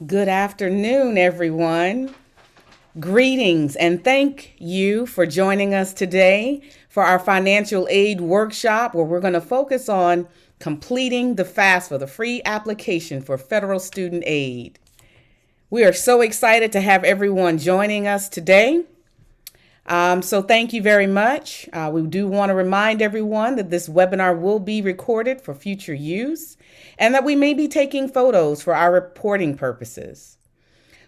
Good afternoon, everyone. Greetings and thank you for joining us today for our financial aid workshop where we're going to focus on completing the FAFSA, the free application for federal student aid. We are so excited to have everyone joining us today. So thank you very much. We do want to remind everyone that this webinar will be recorded for future use and that we may be taking photos for our reporting purposes.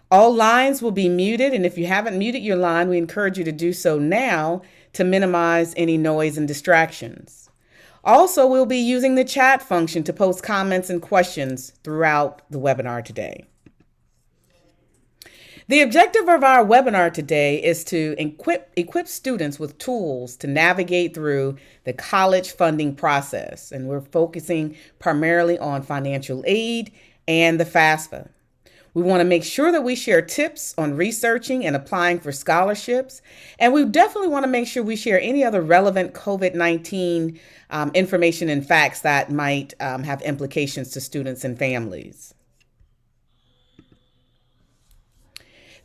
All lines will be muted, and if you haven't muted your line, we encourage you to do so now to minimize any noise and distractions. Also, we'll be using the chat function to post comments and questions throughout the webinar today. The objective of our webinar today is to equip students with tools to navigate through the college funding process, and we're focusing primarily on financial aid and the FAFSA. We want to make sure that we share tips on researching and applying for scholarships, and we definitely want to make sure we share any other relevant COVID-19 information and facts that might have implications to students and families.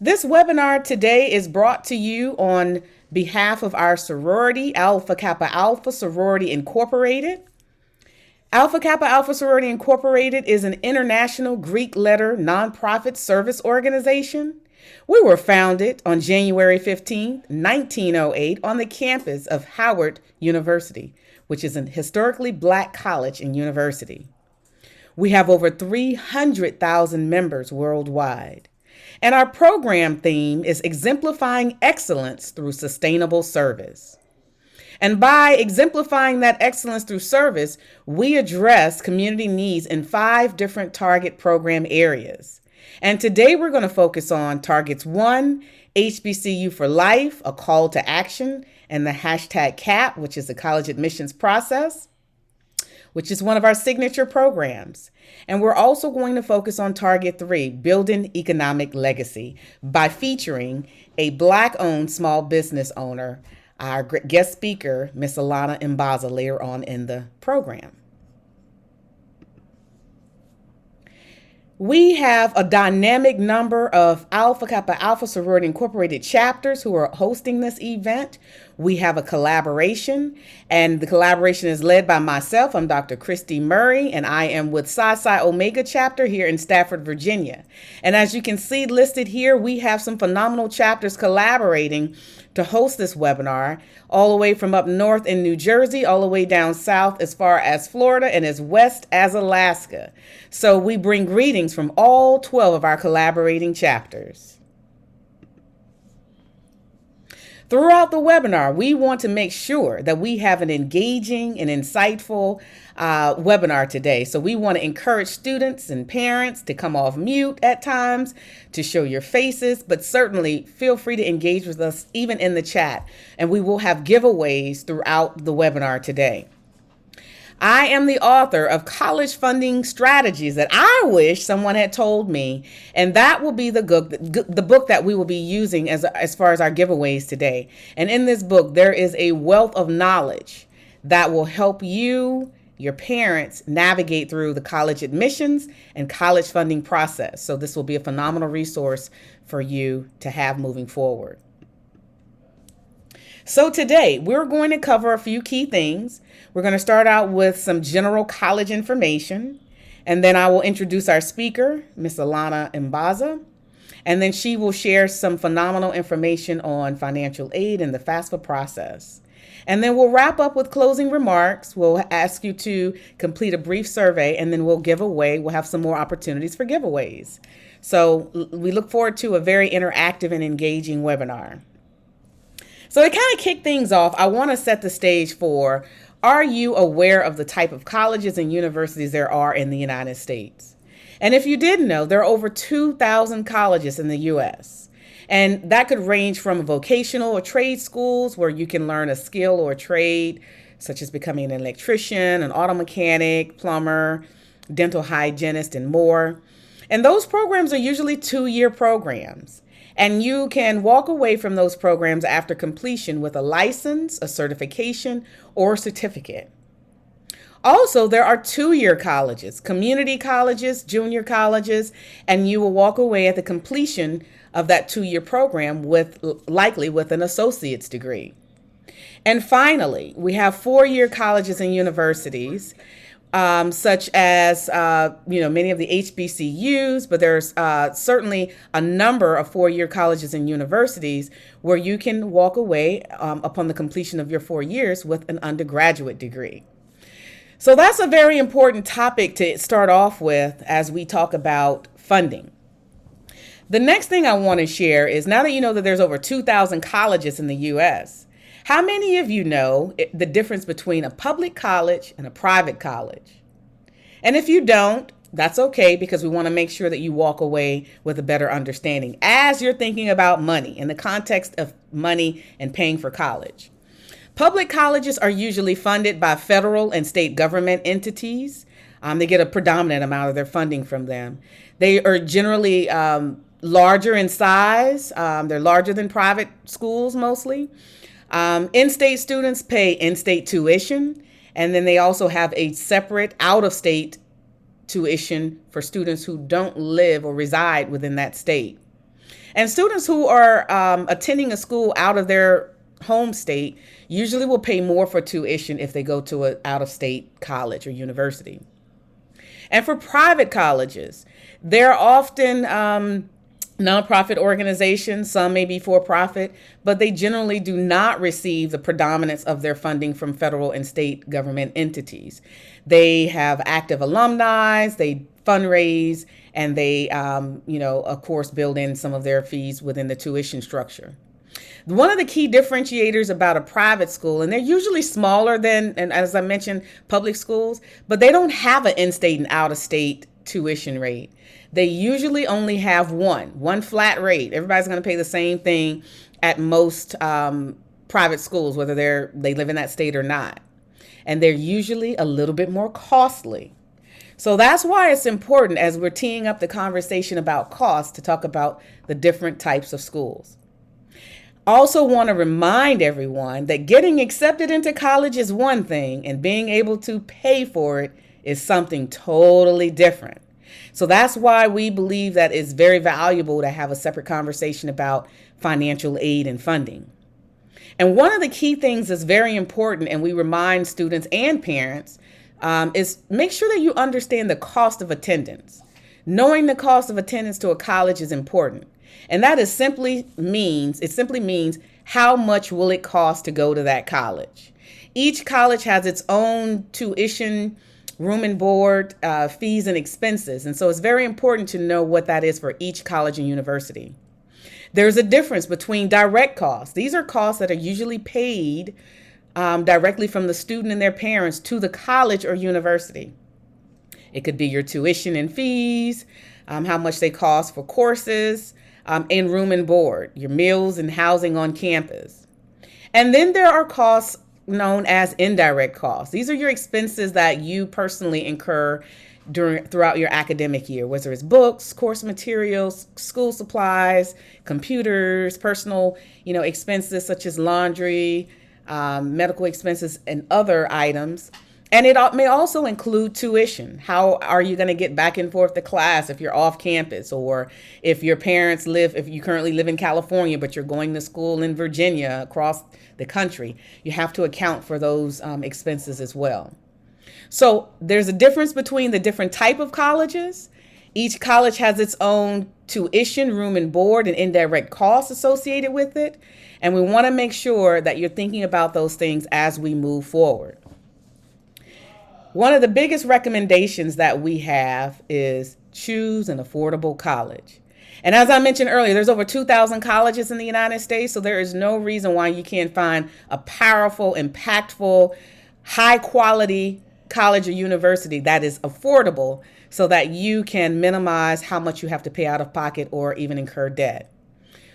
This webinar today is brought to you on behalf of our sorority, Alpha Kappa Alpha Sorority Incorporated. Alpha Kappa Alpha Sorority Incorporated is an international Greek letter nonprofit service organization. We were founded on January 15, 1908 on the campus of Howard University, which is an historically Black college and university. We have over 300,000 members worldwide. And our program theme is exemplifying excellence through sustainable service. And by exemplifying that excellence through service, we address community needs in 5 different target program areas. And today we're going to focus on targets 1, HBCU for life, a call to action, and the hashtag CAP, which is the college admissions process, which is one of our signature programs. And we're also going to focus on target 3, building economic legacy, by featuring a Black-owned small business owner, our guest speaker, Miss Alana Mbanza, later on in the program. We have a dynamic number of Alpha Kappa Alpha Sorority Incorporated chapters who are hosting this event. We have a collaboration, and the collaboration is led by myself. I'm Dr. Christie Murray, and I am with Psi Psi Omega chapter here in Stafford, Virginia. And as you can see listed here, we have some phenomenal chapters collaborating to host this webinar, all the way from up north in New Jersey, all the way down south as far as Florida, and as west as Alaska. So we bring greetings from all 12 of our collaborating chapters. Throughout the webinar, we want to make sure that we have an engaging and insightful webinar today. So we want to encourage students and parents to come off mute at times, to show your faces, but certainly feel free to engage with us even in the chat. And we will have giveaways throughout the webinar today. I am the author of College Funding Strategies that I wish someone had told me, and that will be the book that we will be using as far as our giveaways today. And in this book, there is a wealth of knowledge that will help you, your parents, navigate through the college admissions and college funding process. So this will be a phenomenal resource for you to have moving forward. So today, we're going to cover a few key things. We're going to start out with some general college information, and then I will introduce our speaker, Miss Alana Mbanza, and then she will share some phenomenal information on financial aid and the FAFSA process. And then we'll wrap up with closing remarks. We'll ask you to complete a brief survey, and then we'll have some more opportunities for giveaways. So we look forward to a very interactive and engaging webinar. So to kind of kick things off, I want to set the stage for, are you aware of the type of colleges and universities there are in the United States? And if you didn't know, there are over 2,000 colleges in the U.S. And that could range from vocational or trade schools where you can learn a skill or a trade, such as becoming an electrician, an auto mechanic, plumber, dental hygienist, and more. And those programs are usually 2-year programs. And you can walk away from those programs after completion with a license, a certification, or a certificate. Also, there are two-year colleges, community colleges, junior colleges, and you will walk away at the completion of that two-year program with likely with an associate's degree. And finally, we have four-year colleges and universities, such as many of the HBCUs, but there's certainly a number of four-year colleges and universities where you can walk away upon the completion of your 4 years with an undergraduate degree. So that's a very important topic to start off with as we talk about funding. The next thing I want to share is, now that you know that there's over 2,000 colleges in the U.S., how many of you know the difference between a public college and a private college? And if you don't, that's okay, because we want to make sure that you walk away with a better understanding as you're thinking about money in the context of money and paying for college. Public colleges are usually funded by federal and state government entities. They get a predominant amount of their funding from them. They are generally larger in size. They're larger than private schools mostly. In-state students pay in-state tuition, and then they also have a separate out-of-state tuition for students who don't live or reside within that state. And students who are attending a school out of their home state usually will pay more for tuition if they go to an out-of-state college or university. And for private colleges, they're often nonprofit organizations. Some may be for-profit, but they generally do not receive the predominance of their funding from federal and state government entities. They have active alumni, they fundraise, and they, of course, build in some of their fees within the tuition structure. One of the key differentiators about a private school, and they're usually smaller than, and as I mentioned, public schools, but they don't have an in-state and out-of-state tuition rate. They usually only have one flat rate. Everybody's going to pay the same thing at most private schools, whether they live in that state or not. And they're usually a little bit more costly. So that's why it's important, as we're teeing up the conversation about cost, to talk about the different types of schools. Also want to remind everyone that getting accepted into college is one thing, and being able to pay for it is something totally different. So that's why we believe that it's very valuable to have a separate conversation about financial aid and funding. And one of the key things that's very important, and we remind students and parents, is make sure that you understand the cost of attendance. Knowing the cost of attendance to a college is important. And that simply means how much will it cost to go to that college. Each college has its own tuition, room and board, fees and expenses. And so it's very important to know what that is for each college and university. There's a difference between direct costs. These are costs that are usually paid directly from the student and their parents to the college or university. It could be your tuition and fees, how much they cost for courses, and room and board, your meals and housing on campus. And then there are costs known as indirect costs. These are your expenses that you personally incur throughout your academic year, whether it's books, course materials, school supplies, computers, personal, expenses such as laundry, medical expenses, and other items. And it may also include tuition. How are you going to get back and forth to class if you're off campus, or if your parents if you currently live in California, but you're going to school in Virginia across the country? You have to account for those expenses as well. So there's a difference between the different type of colleges. Each college has its own tuition, room and board, and indirect costs associated with it. And we want to make sure that you're thinking about those things as we move forward. One of the biggest recommendations that we have is choose an affordable college. And as I mentioned earlier, there's over 2,000 colleges in the United States, so there is no reason why you can't find a powerful, impactful, high-quality college or university that is affordable, so that you can minimize how much you have to pay out of pocket or even incur debt.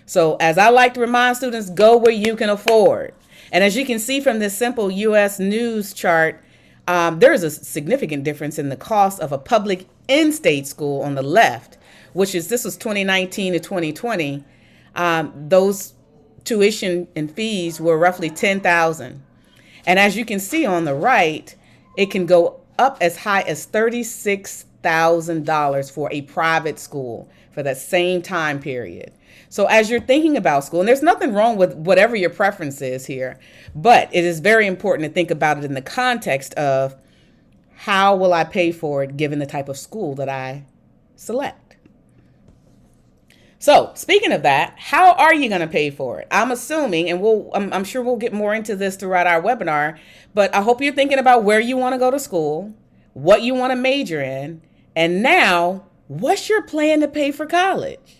So as I like to remind students, go where you can afford. And as you can see from this simple U.S. news chart, there is a significant difference in the cost of a public in-state school on the left, this was 2019 to 2020. Those tuition and fees were roughly $10,000. And as you can see on the right, it can go up as high as $36,000 for a private school for that same time period. So as you're thinking about school, and there's nothing wrong with whatever your preference is here, but it is very important to think about it in the context of how will I pay for it given the type of school that I select. So speaking of that, how are you going to pay for it? I'm assuming, and I'm sure we'll get more into this throughout our webinar, but I hope you're thinking about where you want to go to school, what you want to major in, and now what's your plan to pay for college?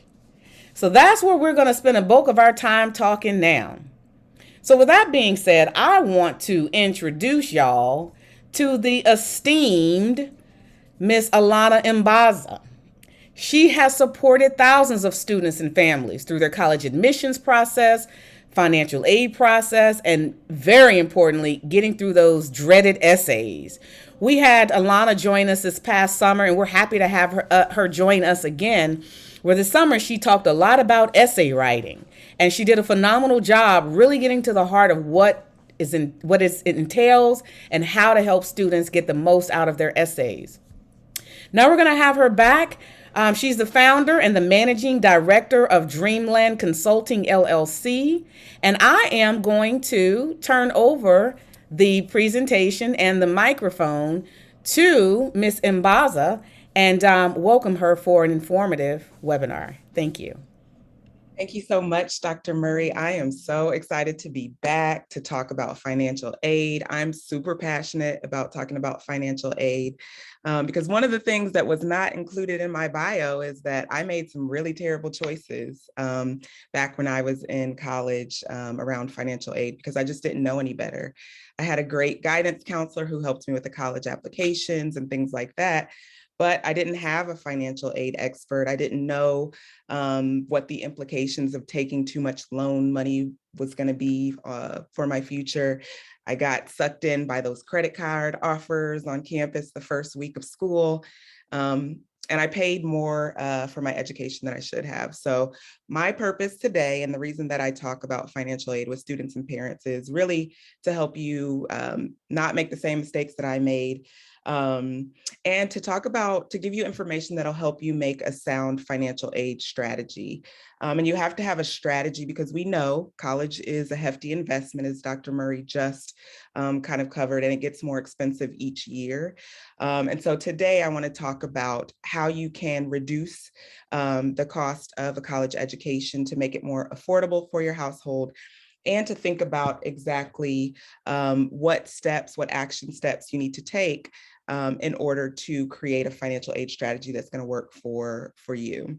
So that's where we're going to spend a bulk of our time talking now. So with that being said, I want to introduce y'all to the esteemed Miss Alana Mbanza. She has supported thousands of students and families through their college admissions process, financial aid process, and very importantly, getting through those dreaded essays. We had Alana join us this past summer, and we're happy to have her join us again. Where this summer she talked a lot about essay writing, and she did a phenomenal job really getting to the heart of what it entails and how to help students get the most out of their essays. Now we're going to have her back. She's the founder and the managing director of Dreamland Consulting LLC. And I am going to turn over the presentation and the microphone to Ms. Mbanza and welcome her for an informative webinar. Thank you. Thank you so much, Dr. Murray. I am so excited to be back to talk about financial aid. I'm super passionate about talking about financial aid because one of the things that was not included in my bio is that I made some really terrible choices back when I was in college around financial aid because I just didn't know any better. I had a great guidance counselor who helped me with the college applications and things like that. But I didn't have a financial aid expert. I didn't know what the implications of taking too much loan money was going to be for my future. I got sucked in by those credit card offers on campus the first week of school. And I paid more for my education than I should have. So my purpose today, and the reason that I talk about financial aid with students and parents, is really to help you not make the same mistakes that I made. And to give you information that'll help you make a sound financial aid strategy. And you have to have a strategy because we know college is a hefty investment, as Dr. Murray just kind of covered, and it gets more expensive each year. And so today I want to talk about how you can reduce the cost of a college education to make it more affordable for your household, and to think about exactly what action steps you need to take in order to create a financial aid strategy that's going to work for you.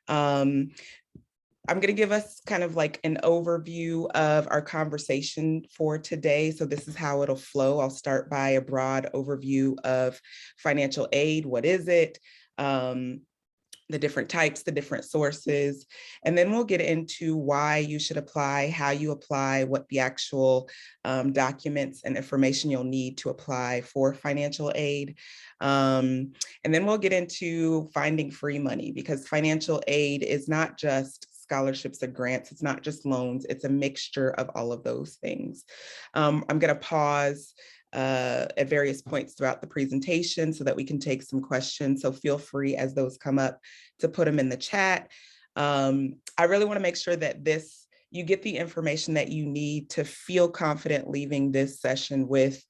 I'm going to give us kind of like an overview of our conversation for today. So this is how it'll flow. I'll start by a broad overview of financial aid. What is it? The different types, the different sources, and then we'll get into why you should apply, how you apply, what the actual documents and information you'll need to apply for financial aid. And then we'll get into finding free money, because financial aid is not just scholarships or grants. It's not just loans. It's a mixture of all of those things. I'm going to pause at various points throughout the presentation so that we can take some questions. So feel free as those come up to put them in the chat. I really want to make sure that you get the information that you need to feel confident leaving this session with,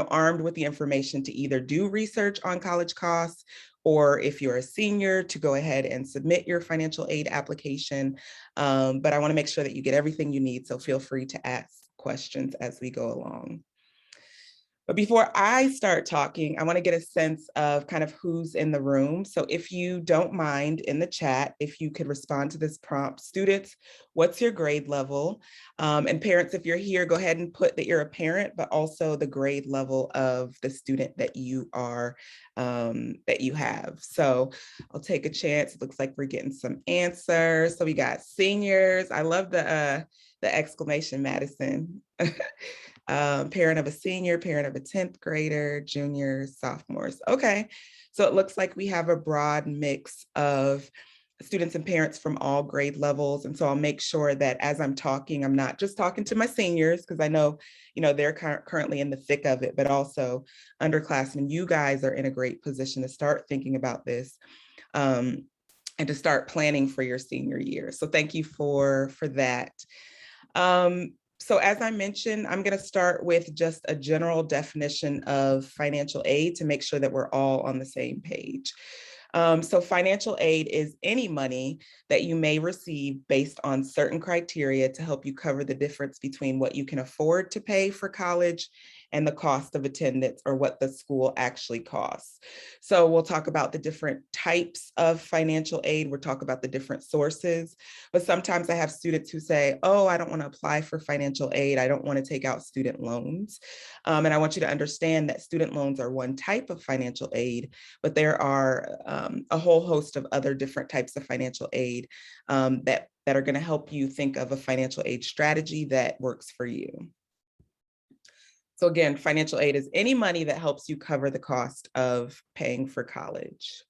armed with the information to either do research on college costs, or if you're a senior, to go ahead and submit your financial aid application. But I want to make sure that you get everything you need. So feel free to ask questions as we go along. But before I start talking, I want to get a sense of kind of who's in the room. So if you don't mind, in the chat, if you could respond to this prompt. Students, what's your grade level? And parents, if you're here, go ahead and put that you're a parent, but also the grade level of the student that you are, that you have. So I'll take a chance. It looks like we're getting some answers. So we got seniors. I love the exclamation, Madison. Parent of a senior, parent of a 10th grader, juniors, sophomores. Okay, so it looks like we have a broad mix of students and parents from all grade levels. And so I'll make sure that as I'm talking, I'm not just talking to my seniors, because I know, they're currently in the thick of it, but also underclassmen, you guys are in a great position to start thinking about this, and to start planning for your senior year. So thank you for that. So as I mentioned, I'm going to start with just a general definition of financial aid to make sure that we're all on the same page. So financial aid is any money that you may receive based on certain criteria to help you cover the difference between what you can afford to pay for college and the cost of attendance, or what the school actually costs. So we'll talk about the different types of financial aid. We'll talk about the different sources, but sometimes I have students who say, oh, I don't want to apply for financial aid. I don't want to take out student loans. And I want you to understand that student loans are one type of financial aid, but there are a whole host of other different types of financial aid that are going to help you think of a financial aid strategy that works for you. So again, financial aid is any money that helps you cover the cost of paying for college.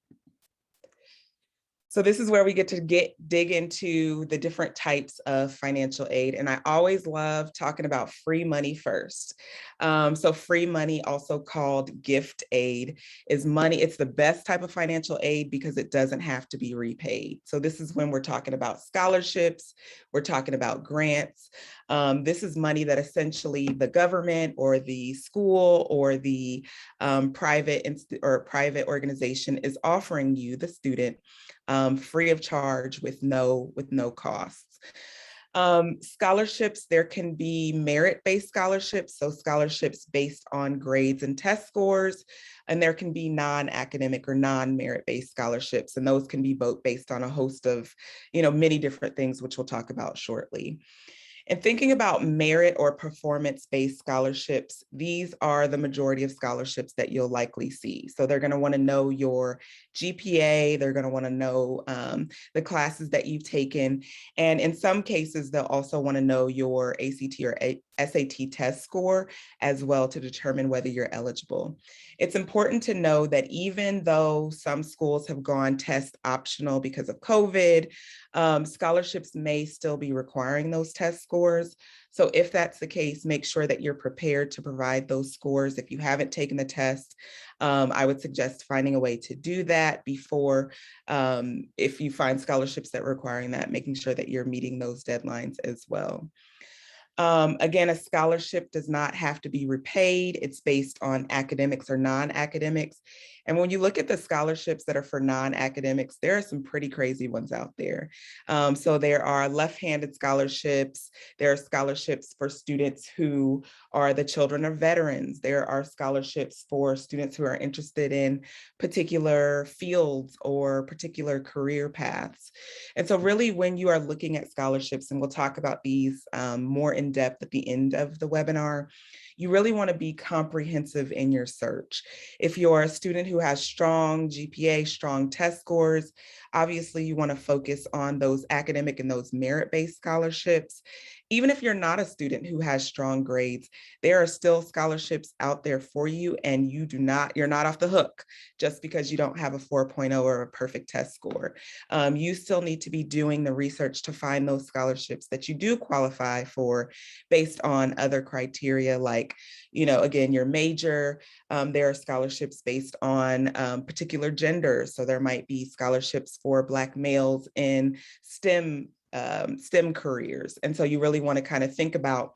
So this is where we get to dig into the different types of financial aid. And I always love talking about free money first. So free money, also called gift aid, is money. It's the best type of financial aid because it doesn't have to be repaid. So this is when we're talking about scholarships, we're talking about grants. This is money that essentially the government or the school or the private organization is offering you, the student, free of charge with no costs. Scholarships, there can be merit-based scholarships, so scholarships based on grades and test scores, and there can be non-academic or non-merit-based scholarships, and those can be both based on a host of, many different things, which we'll talk about shortly. And thinking about merit or performance-based scholarships, these are the majority of scholarships that you'll likely see. So they're going to want to know your GPA, they're going to want to know the classes that you've taken, and in some cases, they'll also want to know your ACT or SAT test score as well to determine whether you're eligible. It's important to know that even though some schools have gone test optional because of COVID, scholarships may still be requiring those test scores. So if that's the case, make sure that you're prepared to provide those scores. If you haven't taken the test, I would suggest finding a way to do that before, if you find scholarships that are requiring that, making sure that you're meeting those deadlines as well. Again, a scholarship does not have to be repaid. It's based on academics or non-academics. And when you look at the scholarships that are for non-academics, there are some pretty crazy ones out there. So there are left-handed scholarships. There are scholarships for students who are the children of veterans. There are scholarships for students who are interested in particular fields or particular career paths. And so really when you are looking at scholarships, and we'll talk about these more in depth at the end of the webinar, you really want to be comprehensive in your search. If you're a student who has strong GPA, strong test scores, obviously you want to focus on those academic and those merit-based scholarships. Even if you're not a student who has strong grades, there are still scholarships out there for you, and you're not off the hook just because you don't have a 4.0 or a perfect test score. You still need to be doing the research to find those scholarships that you do qualify for based on other criteria, like, again, your major. There are scholarships based on particular genders. So there might be scholarships for Black males in STEM careers. And so you really want to kind of think about,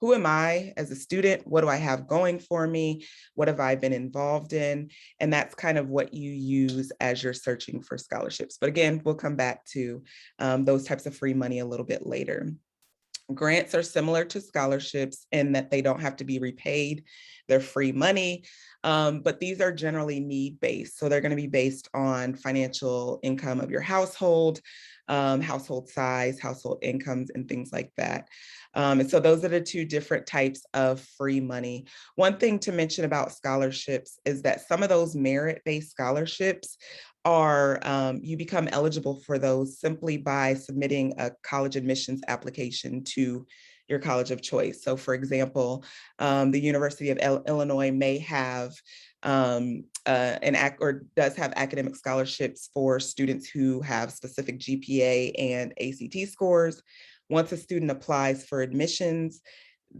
who am I as a student? What do I have going for me? What have I been involved in? And that's kind of what you use as you're searching for scholarships. But again, we'll come back to those types of free money a little bit later. Grants are similar to scholarships in that they don't have to be repaid. They're free money, but these are generally need-based. So they're going to be based on financial income of your household, household size, household incomes, and things like that. And so those are the two different types of free money. One thing to mention about scholarships is that some of those merit-based scholarships are, you become eligible for those simply by submitting a college admissions application to your college of choice. So for example, the University of Illinois may have a does have academic scholarships for students who have specific GPA and ACT scores. Once a student applies for admissions,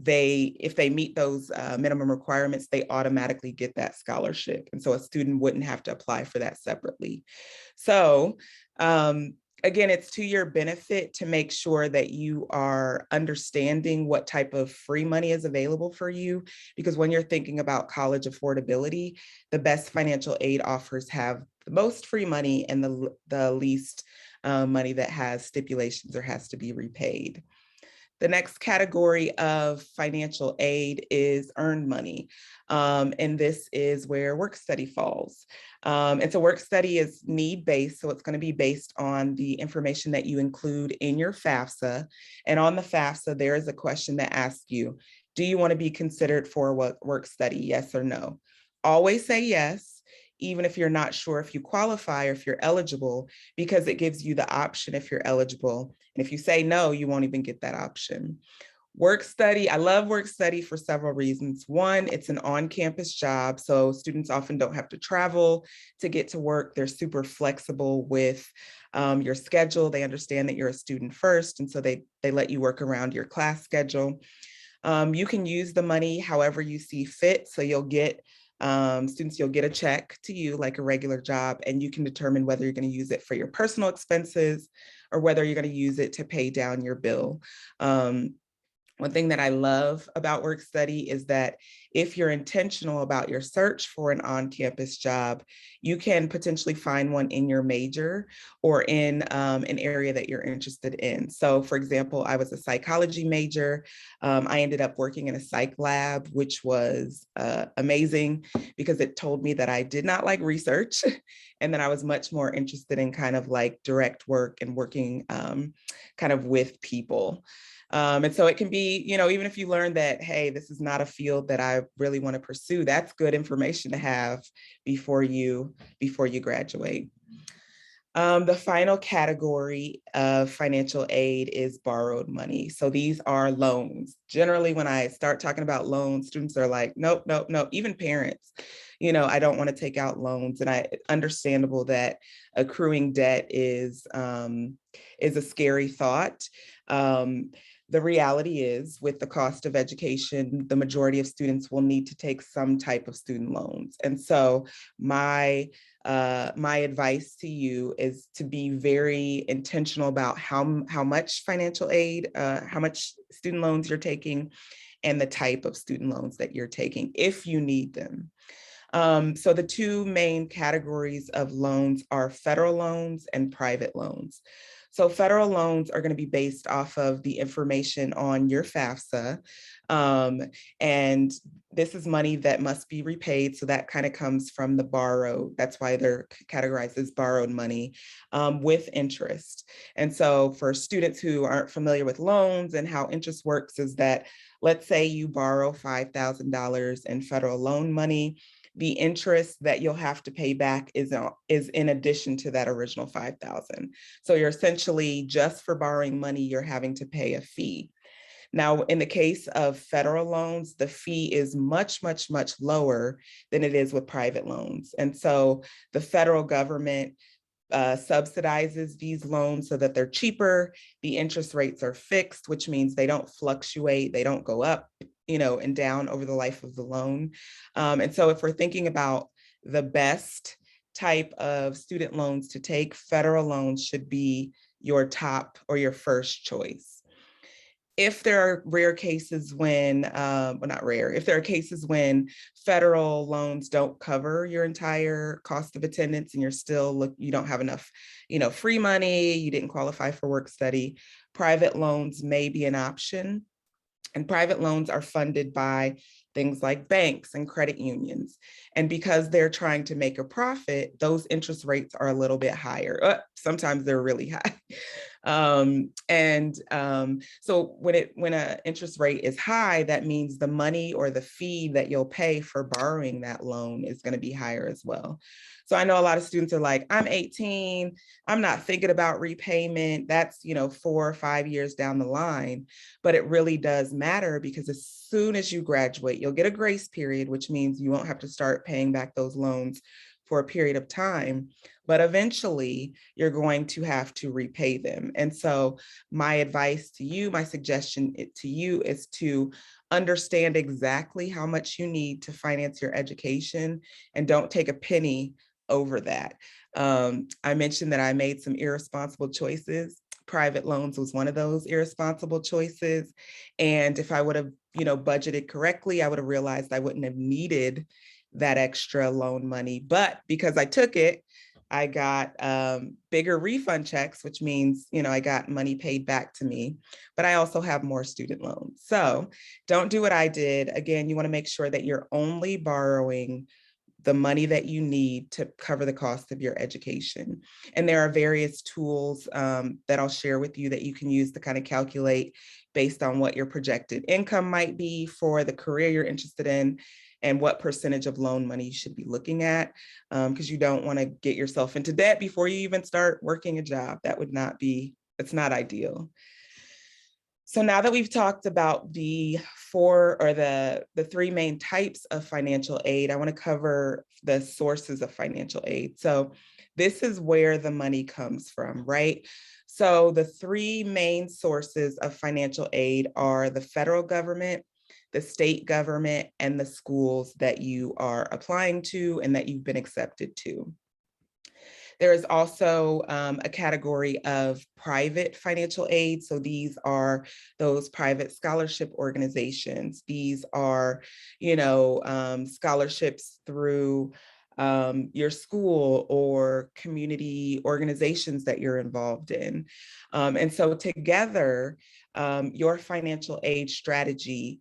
if they meet those minimum requirements, they automatically get that scholarship. And so a student wouldn't have to apply for that separately. So again, it's to your benefit to make sure that you are understanding what type of free money is available for you, because when you're thinking about college affordability, the best financial aid offers have the most free money and the least money that has stipulations or has to be repaid. The next category of financial aid is earned money. And this is where work study falls. And so work study is need-based, so it's going to be based on the information that you include in your FAFSA. And on the FAFSA, there is a question that asks you, do you want to be considered for work study, yes or no? Always say yes, even if you're not sure if you qualify or if you're eligible, because it gives you the option if you're eligible. And if you say no, you won't even get that option. Work study, I love work study for several reasons. One, it's an on-campus job, so students often don't have to travel to get to work. They're super flexible with your schedule. They understand that you're a student first, and so they let you work around your class schedule. You can use the money however you see fit, so you'll get a check to you like a regular job, and you can determine whether you're going to use it for your personal expenses or whether you're going to use it to pay down your bill. One thing that I love about work study is that if you're intentional about your search for an on-campus job, you can potentially find one in your major or in an area that you're interested in. So for example, I was a psychology major. I ended up working in a psych lab, which was amazing because it told me that I did not like research and that I was much more interested in kind of like direct work and working kind of with people. And so it can be, even if you learn that, hey, this is not a field that I really want to pursue, that's good information to have before you graduate. The final category of financial aid is borrowed money. So these are loans. Generally, when I start talking about loans, students are like, nope, nope, nope. Even parents, I don't want to take out loans. And understandable that accruing debt is a scary thought. The reality is, with the cost of education, the majority of students will need to take some type of student loans. And so my advice to you is to be very intentional about how much financial aid, how much student loans you're taking, and the type of student loans that you're taking, if you need them. So the two main categories of loans are federal loans and private loans. So federal loans are going to be based off of the information on your FAFSA. And this is money that must be repaid. So that kind of comes from the borrow. That's why they're categorized as borrowed money with interest. And so for students who aren't familiar with loans and how interest works is that, let's say you borrow $5,000 in federal loan money. The interest that you'll have to pay back is in addition to that original $5,000. So you're essentially, just for borrowing money, you're having to pay a fee. Now, in the case of federal loans, the fee is much, much, much lower than it is with private loans. And so the federal government subsidizes these loans so that they're cheaper. The interest rates are fixed, which means they don't fluctuate, they don't go up, and down over the life of the loan. And so if we're thinking about the best type of student loans to take, federal loans should be your top or your first choice. If there are rare cases when, not rare, if there are cases when federal loans don't cover your entire cost of attendance and you don't have enough, free money, you didn't qualify for work study, private loans may be an option. And private loans are funded by things like banks and credit unions. And because they're trying to make a profit, those interest rates are a little bit higher. Sometimes they're really high. So when an interest rate is high, that means the money or the fee that you'll pay for borrowing that loan is going to be higher as well. So I know a lot of students are like, I'm 18, I'm not thinking about repayment. That's, 4 or 5 years down the line, but it really does matter because as soon as you graduate, you'll get a grace period, which means you won't have to start paying back those loans for a period of time, but eventually you're going to have to repay them. And so my advice to you, my suggestion to you is to understand exactly how much you need to finance your education and don't take a penny over that. I mentioned that I made some irresponsible choices. Private loans was one of those irresponsible choices. And if I would have, budgeted correctly, I would have realized I wouldn't have needed that extra loan money. But because I took it, I got bigger refund checks, which means, I got money paid back to me, but I also have more student loans. So don't do what I did. Again, you want to make sure that you're only borrowing the money that you need to cover the cost of your education. And there are various tools that I'll share with you that you can use to kind of calculate based on what your projected income might be for the career you're interested in and what percentage of loan money you should be looking at, because you don't want to get yourself into debt before you even start working a job. That would not be, it's not ideal. So now that we've talked about the three main types of financial aid, I want to cover the sources of financial aid. So this is where the money comes from, right? So the three main sources of financial aid are the federal government, the state government, and the schools that you are applying to and that you've been accepted to. There is also a category of private financial aid. So these are those private scholarship organizations. These are, scholarships through your school or community organizations that you're involved in. And so together, your financial aid strategy,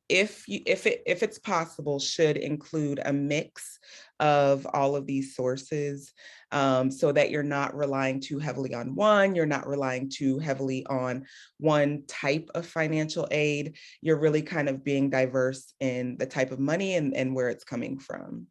if it's possible, should include a mix of all of these sources, so that you're not relying too heavily on one, you're not relying too heavily on one type of financial aid. You're really kind of being diverse in the type of money and where it's coming from.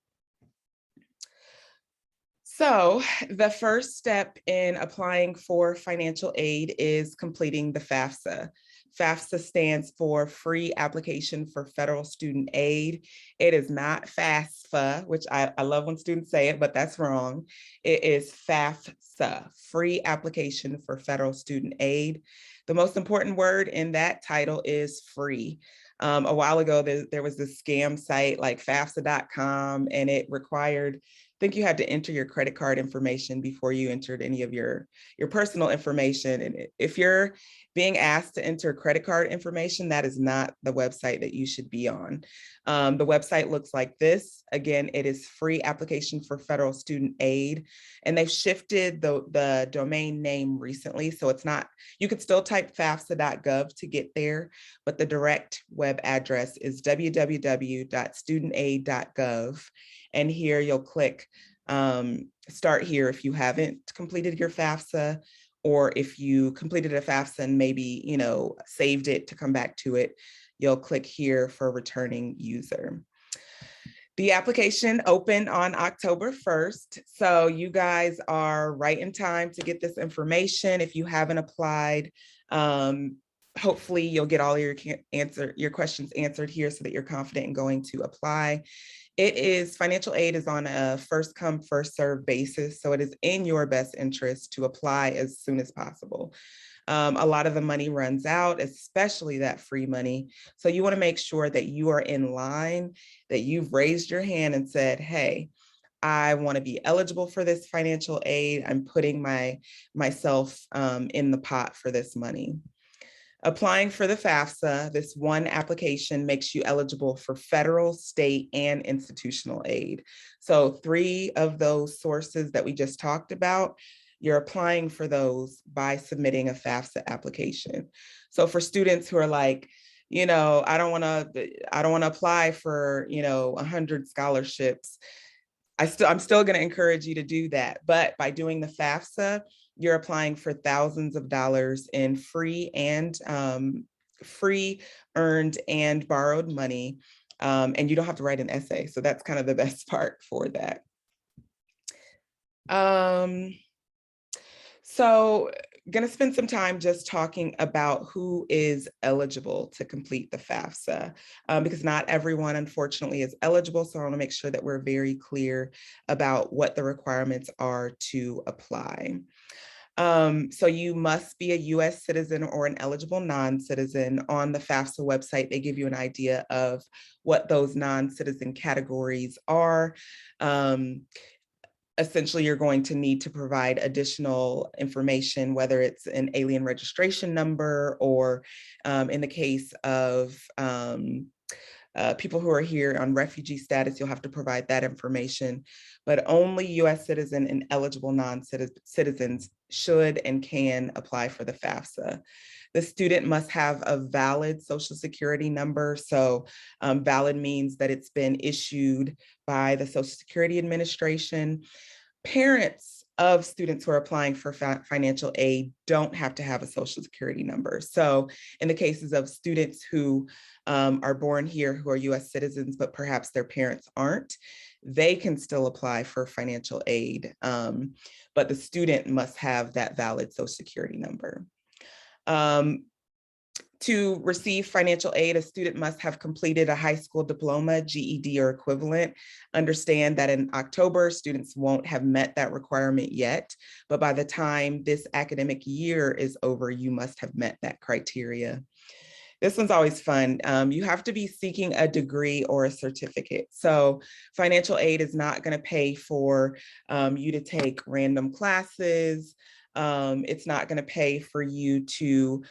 So the first step in applying for financial aid is completing the FAFSA. FAFSA stands for Free Application for Federal Student Aid. It is not FAFSA, which I love when students say it, but that's wrong. It is FAFSA, Free Application for Federal Student Aid. The most important word in that title is free. A while ago, there was this scam site like FAFSA.com, and it required, I think you had to enter your credit card information before you entered any of your personal information. And if you're being asked to enter credit card information, that is not the website that you should be on. The website looks like this. Again, it is Free Application for Federal Student Aid. And they've shifted the domain name recently. So it's not, you could still type FAFSA.gov to get there, but the direct web address is www.studentaid.gov. And here you'll click Start Here if you haven't completed your FAFSA, or if you completed a FAFSA and maybe, saved it to come back to it, you'll click here for returning user. The application opened on October 1st. So you guys are right in time to get this information. If you haven't applied, hopefully you'll get all your questions answered here so that you're confident in going to apply. Financial aid is on a first come, first serve basis. So it is in your best interest to apply as soon as possible. A lot of the money runs out, especially that free money. So you want to make sure that you are in line, that you've raised your hand and said, hey, I want to be eligible for this financial aid. I'm putting myself in the pot for this money. Applying for the FAFSA, this one application makes you eligible for federal, state, and institutional aid. So 3 of those sources that we just talked about, you're applying for those by submitting a FAFSA application. So for students who are like, I don't want to apply for, 100 scholarships, I'm still going to encourage you to do that. But by doing the FAFSA, you're applying for thousands of dollars in free earned and borrowed money. And you don't have to write an essay. So that's kind of the best part for that. So going to spend some time just talking about who is eligible to complete the FAFSA, because not everyone, unfortunately, is eligible. So I want to make sure that we're very clear about what the requirements are to apply. So you must be a US citizen or an eligible non-citizen. On the FAFSA website, they give you an idea of what those non-citizen categories are. Essentially, you're going to need to provide additional information, whether it's an alien registration number or in the case of people who are here on refugee status, you'll have to provide that information. But only US citizen and eligible non-citizens should and can apply for the FAFSA. The student must have a valid Social Security number. So valid means that it's been issued by the Social Security Administration. Parents of students who are applying for financial aid don't have to have a Social Security number. So in the cases of students who are born here who are US citizens, but perhaps their parents aren't, they can still apply for financial aid, but the student must have that valid Social Security number. To receive financial aid, a student must have completed a high school diploma, GED or equivalent. Understand that in October, students won't have met that requirement yet, but by the time this academic year is over, you must have met that criteria. This one's always fun. You have to be seeking a degree or a certificate. So financial aid is not going to pay for you to take random classes. It's not going to pay for you to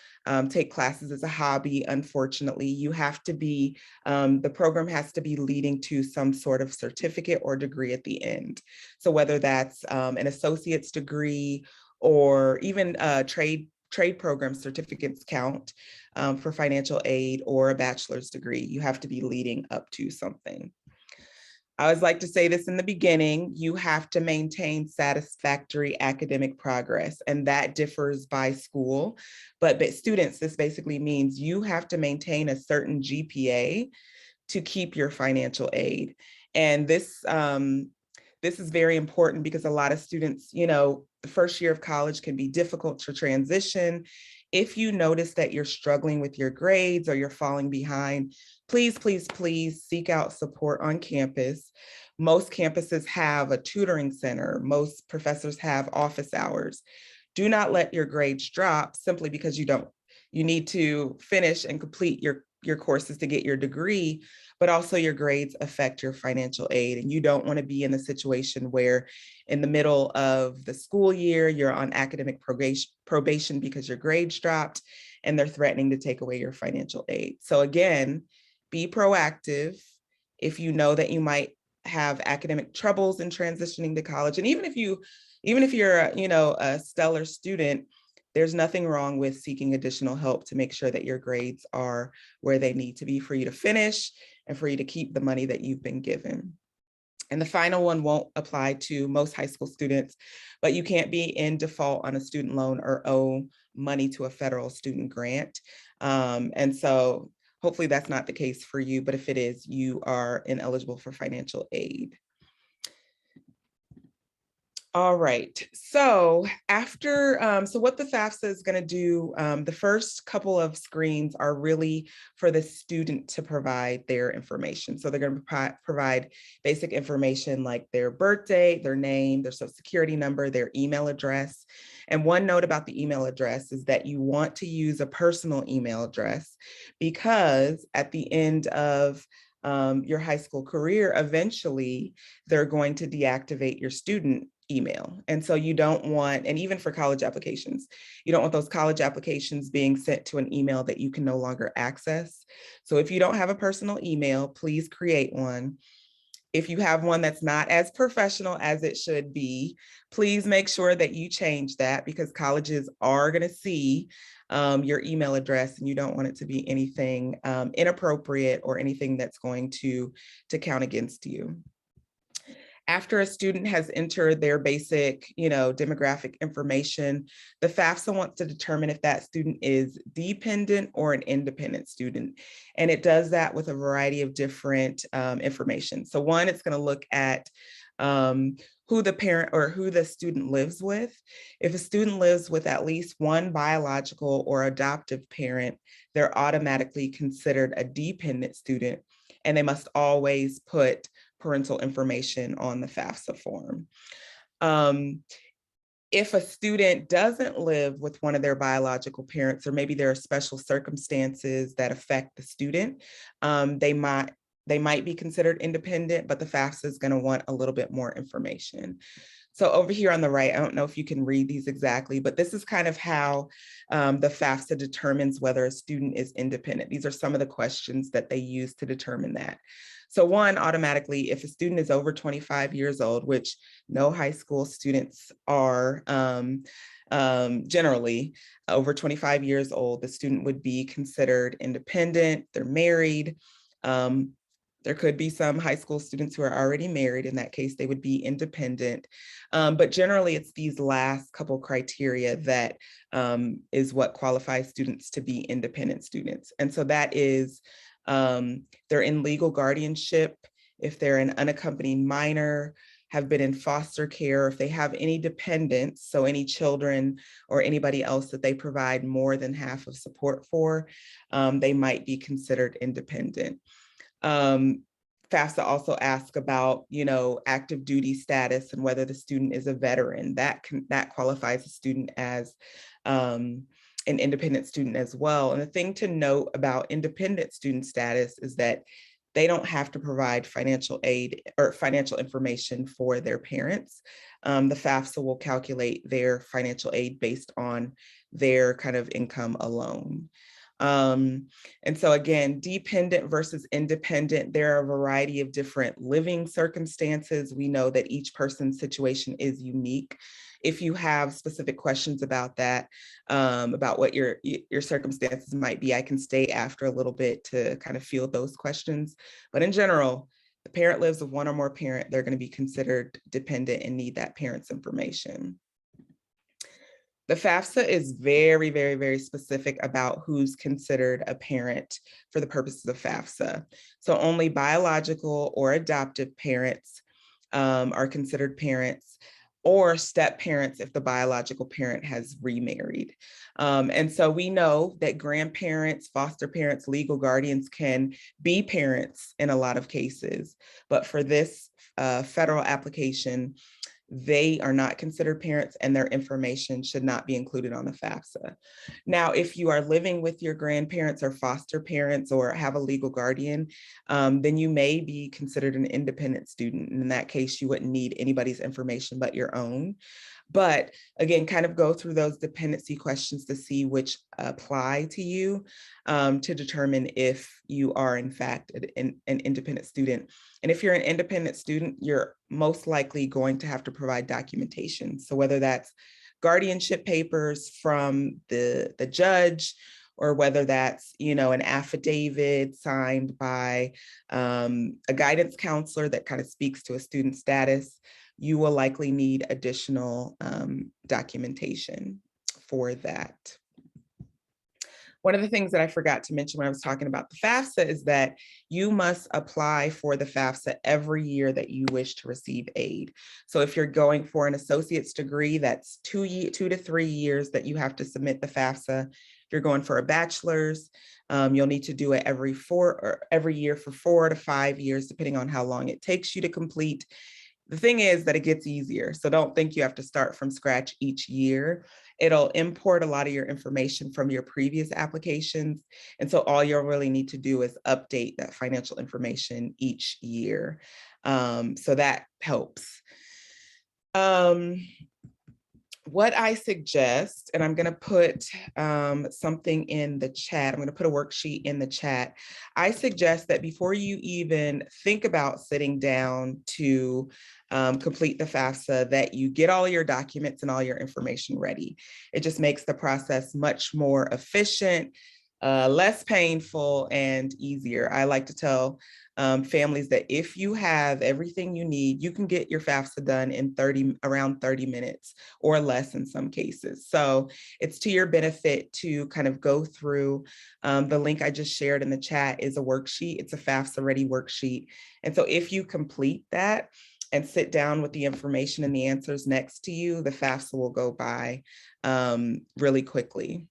take classes as a hobby. Unfortunately, you have to be, the program has to be leading to some sort of certificate or degree at the end. So whether that's an associate's degree or even trade program certificates count for financial aid, or a bachelor's degree, you have to be leading up to something. I always like to say this in the beginning, you have to maintain satisfactory academic progress, and that differs by school. But students, this basically means you have to maintain a certain GPA to keep your financial aid. And this is very important because a lot of students, the first year of college can be difficult to transition. If you notice that you're struggling with your grades or you're falling behind, please, please, please seek out support on campus. Most campuses have a tutoring center. Most professors have office hours. Do not let your grades drop simply because you don't. You need to finish and complete your courses to get your degree, but also your grades affect your financial aid. And you don't want to be in a situation where in the middle of the school year, you're on academic probation because your grades dropped and they're threatening to take away your financial aid. So again, be proactive. If you know that you might have academic troubles in transitioning to college, and even if you're a stellar student, there's nothing wrong with seeking additional help to make sure that your grades are where they need to be for you to finish and for you to keep the money that you've been given. And the final one won't apply to most high school students, but you can't be in default on a student loan or owe money to a federal student grant. And so hopefully that's not the case for you, but if it is, you are ineligible for financial aid. All right, so so what the FAFSA is going to do, the first couple of screens are really for the student to provide their information. So they're going to provide basic information like their birthday, their name, their social security number, their email address. And one note about the email address is that you want to use a personal email address because at the end of your high school career, eventually they're going to deactivate your student email. And so you don't want, and even for college applications, you don't want those college applications being sent to an email that you can no longer access. So if you don't have a personal email, please create one. If you have one that's not as professional as it should be, please make sure that you change that because colleges are going to see your email address and you don't want it to be anything inappropriate or anything that's going to count against you. After a student has entered their basic, demographic information, the FAFSA wants to determine if that student is dependent or an independent student. And it does that with a variety of different information. So one, it's going to look at who the parent or who the student lives with. If a student lives with at least one biological or adoptive parent, they're automatically considered a dependent student, and they must always put parental information on the FAFSA form. If a student doesn't live with one of their biological parents, or maybe there are special circumstances that affect the student, they might be considered independent, but the FAFSA is going to want a little bit more information. So over here on the right, I don't know if you can read these exactly, but this is kind of how the FAFSA determines whether a student is independent. These are some of the questions that they use to determine that. So one, automatically, if a student is over 25 years old, which no high school students are generally over 25 years old, the student would be considered independent. They're married. There could be some high school students who are already married. In that case, they would be independent. But generally, it's these last couple criteria that is what qualifies students to be independent students. And so that is, they're in legal guardianship, if they're an unaccompanied minor, have been in foster care, if they have any dependents, so any children or anybody else that they provide more than half of support for, they might be considered independent. FAFSA also asks about, active duty status and whether the student is a veteran. That qualifies a student as an independent student as well. And the thing to note about independent student status is that they don't have to provide financial aid or financial information for their parents. The FAFSA will calculate their financial aid based on their kind of income alone. And so again, dependent versus independent, there are a variety of different living circumstances. We know that each person's situation is unique. If you have specific questions about that, about what your circumstances might be, I can stay after a little bit to kind of field those questions. But in general, the parent lives with one or more parent, they're going to be considered dependent and need that parent's information. The FAFSA is very, very, very specific about who's considered a parent for the purposes of FAFSA. So only biological or adoptive parents are considered parents, or step parents if the biological parent has remarried. And so we know that grandparents, foster parents, legal guardians can be parents in a lot of cases, but for this federal application, they are not considered parents and their information should not be included on the FAFSA. Now, if you are living with your grandparents or foster parents or have a legal guardian, then you may be considered an independent student. And in that case, you wouldn't need anybody's information but your own. But again, kind of go through those dependency questions to see which apply to you, to determine if you are in fact an independent student. And if you're an independent student, you're most likely going to have to provide documentation. So whether that's guardianship papers from the judge, or whether that's, an affidavit signed by a guidance counselor that kind of speaks to a student's status, you will likely need additional documentation for that. One of the things that I forgot to mention when I was talking about the FAFSA is that you must apply for the FAFSA every year that you wish to receive aid. So if you're going for an associate's degree, that's 2 to 3 years that you have to submit the FAFSA. If you're going for a bachelor's, you'll need to do it every year for 4 to 5 years, depending on how long it takes you to complete. The thing is that it gets easier. So don't think you have to start from scratch each year. It'll import a lot of your information from your previous applications. And so all you'll really need to do is update that financial information each year. So that helps. What I suggest, and I'm going to put something in the chat, I'm going to put a worksheet in the chat. I suggest that before you even think about sitting down to complete the FAFSA, that you get all your documents and all your information ready. It just makes the process much more efficient. less painful and easier. I like to tell families that if you have everything you need, you can get your FAFSA done in around 30 minutes or less in some cases. So it's to your benefit to kind of go through. The link I just shared in the chat is a worksheet. It's a FAFSA ready worksheet. And so if you complete that and sit down with the information and the answers next to you, the FAFSA will go by really quickly.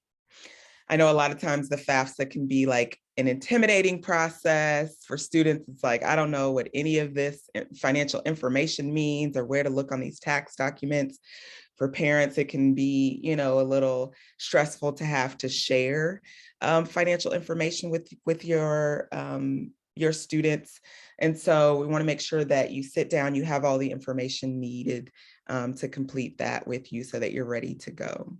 I know a lot of times the FAFSA can be like an intimidating process for students. It's like, I don't know what any of this financial information means or where to look on these tax documents. For parents, it can be, you know, a little stressful to have to share financial information with your students. And so we want to make sure that you sit down, you have all the information needed to complete that with you so that you're ready to go.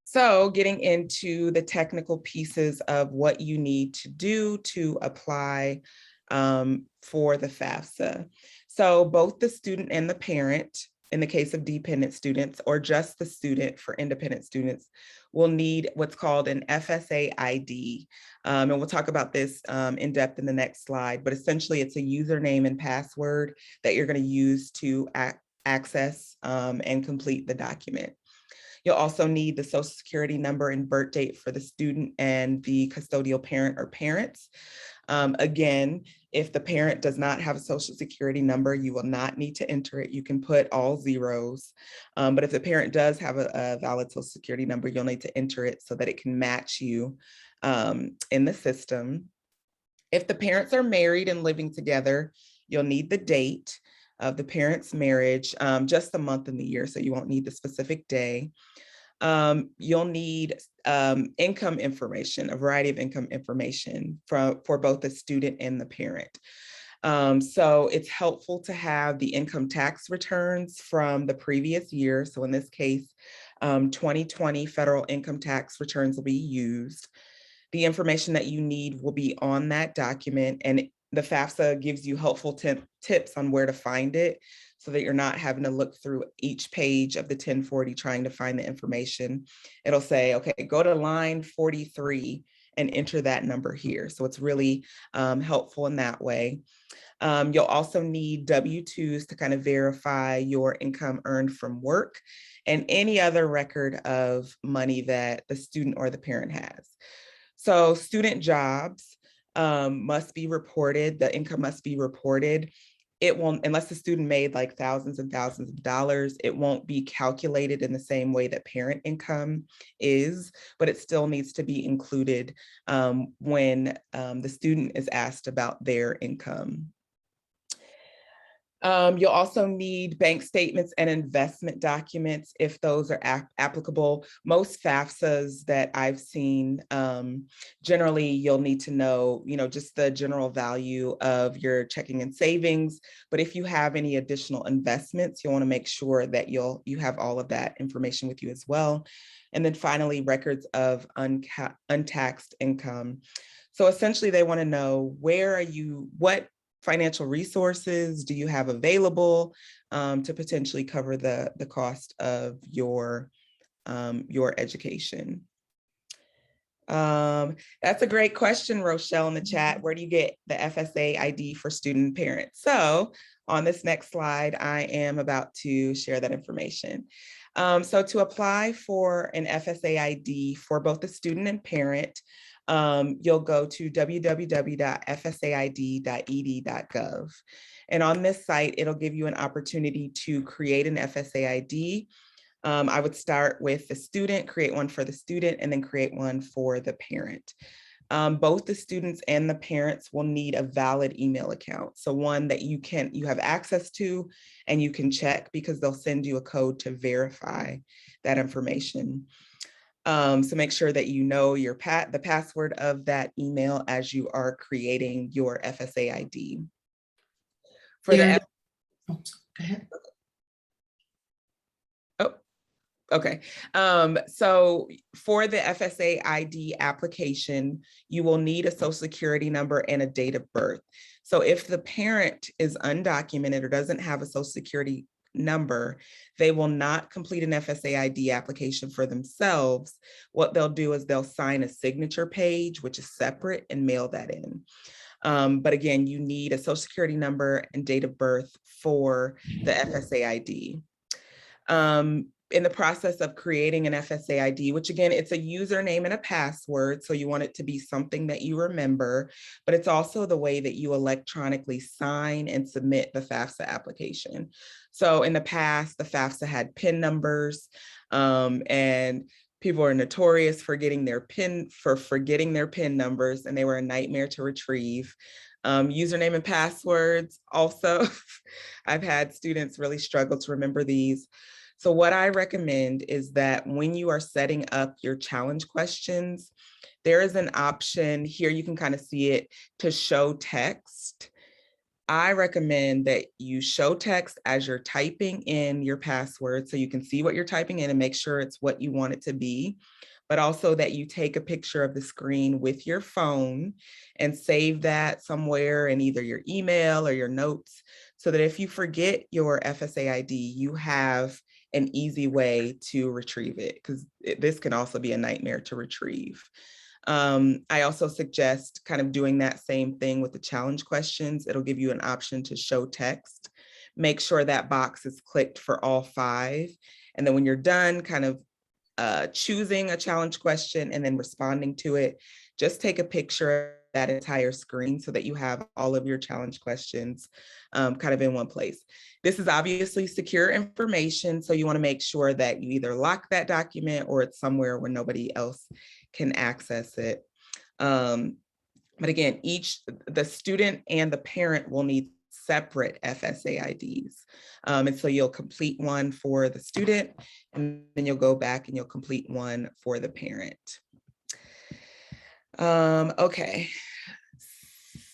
So getting into the technical pieces of what you need to do to apply for the FAFSA. So both the student and the parent, in the case of dependent students, or just the student for independent students, will need what's called an FSA ID. And we'll talk about this in depth in the next slide, but essentially it's a username and password that you're going to use to access and complete the document. You'll also need the Social Security number and birth date for the student and the custodial parent or parents. Again, if the parent does not have a Social Security number, you will not need to enter it. You can put all zeros. But if the parent does have a valid Social Security number, you'll need to enter it so that it can match you in the system. If the parents are married and living together, you'll need the date of the parents' marriage, just the month and the year, so you won't need the specific day. You'll need income information, a variety of income information for both the student and the parent. So it's helpful to have the income tax returns from the previous year. So in this case, 2020 federal income tax returns will be used. The information that you need will be on that document, and the FAFSA gives you helpful tips on where to find it so that you're not having to look through each page of the 1040 trying to find the information. It'll say, okay, go to line 43 and enter that number here. So it's really helpful in that way. You'll also need W-2s to kind of verify your income earned from work and any other record of money that the student or the parent has. So student jobs must be reported, the income must be reported. It won't, unless the student made like thousands and thousands of dollars, it won't be calculated in the same way that parent income is, but it still needs to be included when the student is asked about their income. You'll also need bank statements and investment documents if those are applicable. Most FAFSAs that I've seen, generally you'll need to know, just the general value of your checking and savings. But if you have any additional investments, you'll want to make sure that you have all of that information with you as well. And then finally, records of untaxed income. So essentially they want to know what financial resources do you have available to potentially cover the cost of your education? That's a great question, Rochelle, in the chat. Where do you get the FSA ID for student and parents? So on this next slide, I am about to share that information. So to apply for an FSA ID for both the student and parent, you'll go to www.fsaid.ed.gov. And on this site, it'll give you an opportunity to create an FSA ID. I would start with the student, create one for the student, and then create one for the parent. Both the students and the parents will need a valid email account. So one that you have access to and you can check, because they'll send you a code to verify that information. So make sure that you know the password of that email as you are creating your FSA ID. For the go ahead. Oh, okay. So for the FSA ID application, you will need a Social Security number and a date of birth. So if the parent is undocumented or doesn't have a Social Security number, they will not complete an FSA ID application for themselves. What they'll do is they'll sign a signature page, which is separate, and mail that in. But again, you need a social security number and date of birth for the FSA ID. In the process of creating an FSA ID, which again, it's a username and a password, so you want it to be something that you remember, but it's also the way that you electronically sign and submit the FAFSA application. So in the past, the FAFSA had PIN numbers, and people are notorious for forgetting their PIN numbers, and they were a nightmare to retrieve. Username and passwords also, I've had students really struggle to remember these. So what I recommend is that when you are setting up your challenge questions, there is an option here, you can kind of see it, to show text. I recommend that you show text as you're typing in your password so you can see what you're typing in and make sure it's what you want it to be, but also that you take a picture of the screen with your phone and save that somewhere in either your email or your notes, so that if you forget your FSA ID, you have an easy way to retrieve it, because this can also be a nightmare to retrieve. I also suggest kind of doing that same thing with the challenge questions. It'll give you an option to show text. Make sure that box is clicked for all 5. And then when you're done kind of choosing a challenge question and then responding to it, just take a picture of that entire screen so that you have all of your challenge questions kind of in one place. This is obviously secure information, so you want to make sure that you either lock that document or it's somewhere where nobody else can access it. But again, the student and the parent will need separate FSA IDs. And so you'll complete one for the student, and then you'll go back and you'll complete one for the parent. Okay,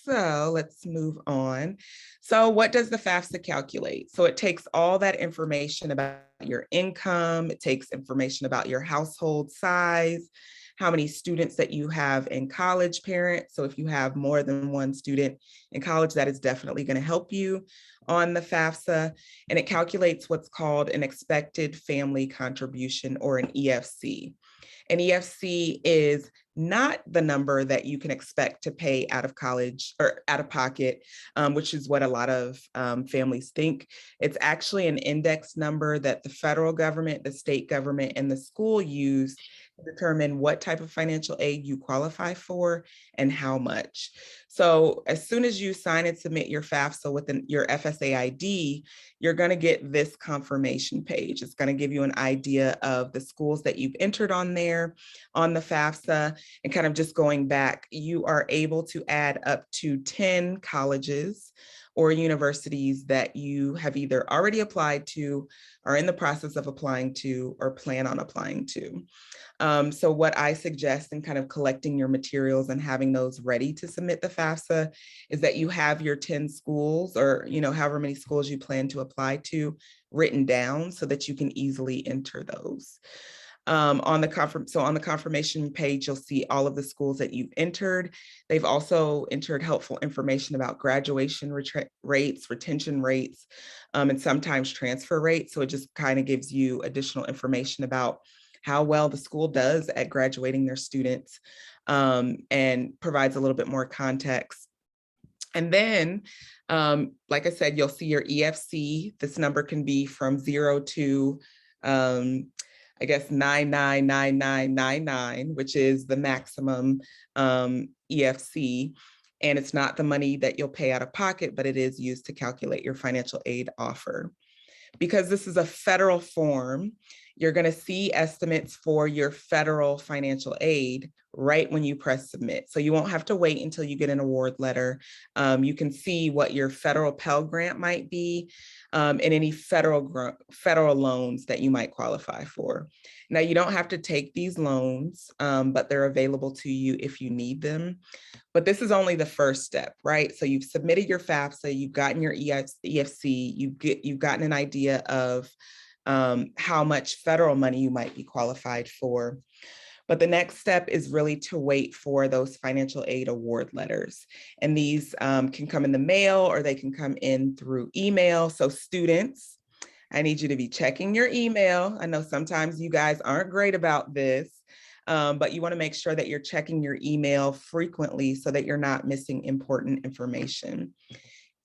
so let's move on. So what does the FAFSA calculate? So it takes all that information about your income, it takes information about your household size, how many students that you have in college, parents. So if you have more than one student in college, that is definitely going to help you on the FAFSA. And it calculates what's called an expected family contribution, or an EFC. An EFC is not the number that you can expect to pay out of college or out of pocket, which is what a lot of families think. It's actually an index number that the federal government, the state government, and the school use to determine what type of financial aid you qualify for and how much. So as soon as you sign and submit your FAFSA with your FSA ID, you're going to get this confirmation page. It's going to give you an idea of the schools that you've entered on there on the FAFSA, and kind of just going back, you are able to add up to 10 colleges or universities that you have either already applied to, are in the process of applying to, or plan on applying to. So what I suggest in kind of collecting your materials and having those ready to submit the FAFSA is that you have your 10 schools, or however many schools you plan to apply to, written down so that you can easily enter those. On the confirmation page, you'll see all of the schools that you've entered. They've also entered helpful information about graduation rates, retention rates, and sometimes transfer rates. So it just kind of gives you additional information about how well the school does at graduating their students, and provides a little bit more context. And then, like I said, you'll see your EFC. This number can be from 0 to, I guess, 999999, which is the maximum EFC. And it's not the money that you'll pay out of pocket, but it is used to calculate your financial aid offer. Because this is a federal form, you're going to see estimates for your federal financial aid right when you press submit. So you won't have to wait until you get an award letter. You can see what your federal Pell Grant might be, and any federal loans that you might qualify for. Now, you don't have to take these loans, but they're available to you if you need them. But this is only the first step, right? So you've submitted your FAFSA, you've gotten your EFC, you've gotten an idea of how much federal money you might be qualified for. But the next step is really to wait for those financial aid award letters. And these can come in the mail, or they can come in through email. So students, I need you to be checking your email. I know sometimes you guys aren't great about this, but you want to make sure that you're checking your email frequently so that you're not missing important information.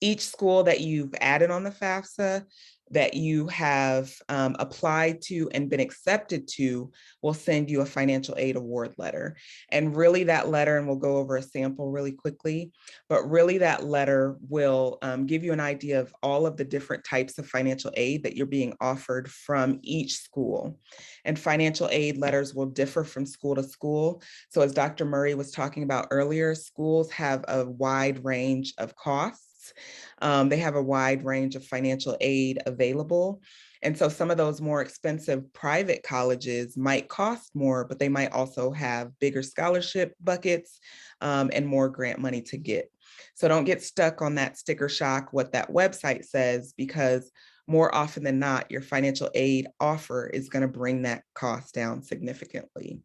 Each school that you've added on the FAFSA that you have applied to and been accepted to will send you a financial aid award letter. And really that letter, and we'll go over a sample really quickly, but really that letter will give you an idea of all of the different types of financial aid that you're being offered from each school. And financial aid letters will differ from school to school. So as Dr. Murray was talking about earlier, schools have a wide range of costs. They have a wide range of financial aid available. And so some of those more expensive private colleges might cost more, but they might also have bigger scholarship buckets and more grant money to get. So don't get stuck on that sticker shock, what that website says, because more often than not, your financial aid offer is going to bring that cost down significantly.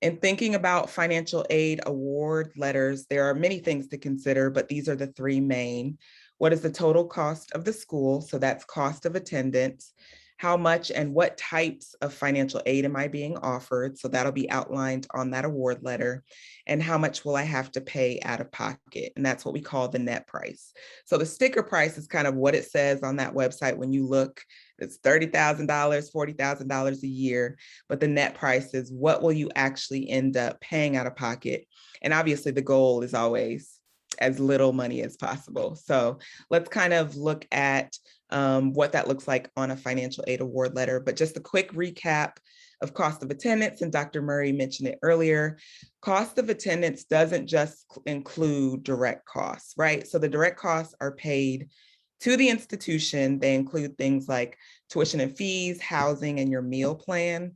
In thinking about financial aid award letters, there are many things to consider, but these are the three main. What is the total cost of the school? So that's cost of attendance. How much and what types of financial aid am I being offered? So that'll be outlined on that award letter. And how much will I have to pay out of pocket? And that's what we call the net price. So the sticker price is kind of what it says on that website when you look. It's $30,000, $40,000 a year, but the net price is what will you actually end up paying out of pocket? And obviously the goal is always as little money as possible. So let's kind of look at what that looks like on a financial aid award letter. But just a quick recap of cost of attendance, and Dr. Murray mentioned it earlier. Cost of attendance doesn't just include direct costs, right? So the direct costs are paid to the institution. They include things like tuition and fees, housing, and your meal plan.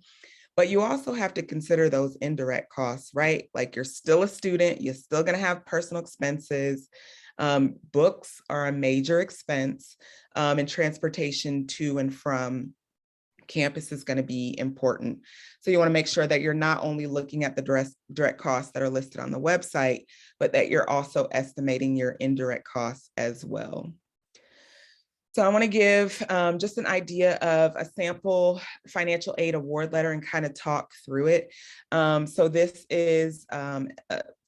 But you also have to consider those indirect costs, right? Like you're still a student, you're still going to have personal expenses. Books are a major expense, and transportation to and from campus is going to be important. So you want to make sure that you're not only looking at the direct costs that are listed on the website, but that you're also estimating your indirect costs as well. So I want to give just an idea of a sample financial aid award letter and kind of talk through it. So this is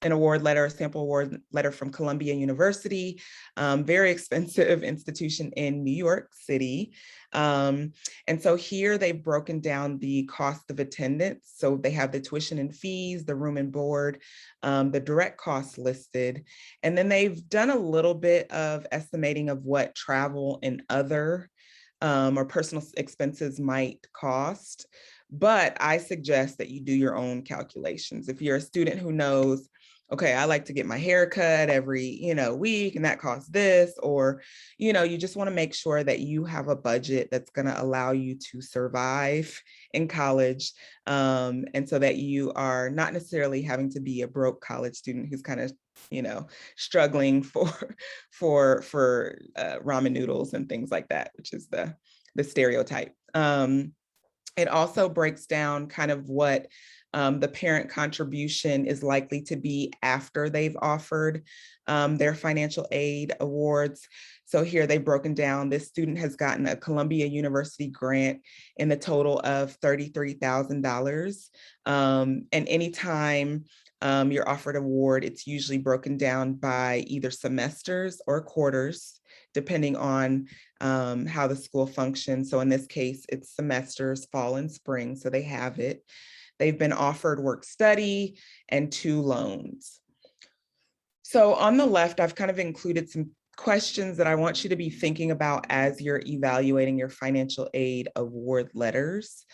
an award letter, a sample award letter from Columbia University, very expensive institution in New York City. And so here they've broken down the cost of attendance. So they have the tuition and fees, the room and board, the direct costs listed. And then they've done a little bit of estimating of what travel and other or personal expenses might cost. But I suggest that you do your own calculations. If you're a student who knows, okay, I like to get my hair cut every, week and that costs this, or, you just want to make sure that you have a budget that's going to allow you to survive in college. And so that you are not necessarily having to be a broke college student who's kind of, struggling for ramen noodles and things like that, which is the stereotype. It also breaks down kind of what the parent contribution is likely to be after they've offered their financial aid awards. So here they've broken down, this student has gotten a Columbia University grant in the total of $33,000. And anytime you're offered an award, it's usually broken down by either semesters or quarters, depending on how the school functions. So in this case, it's semesters, fall and spring, so they have it. They've been offered work study and 2 loans. So on the left, I've kind of included some questions that I want you to be thinking about as you're evaluating your financial aid award letters.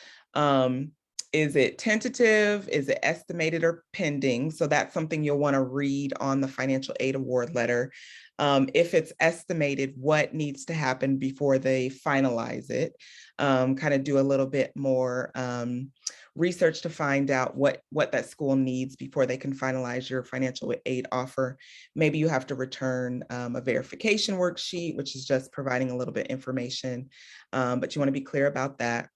Is it tentative? Is it estimated or pending? So that's something you'll want to read on the financial aid award letter. If it's estimated, what needs to happen before they finalize it? Kind of do a little bit more research to find out what that school needs before they can finalize your financial aid offer. Maybe you have to return a verification worksheet, which is just providing a little bit information, but you want to be clear about that.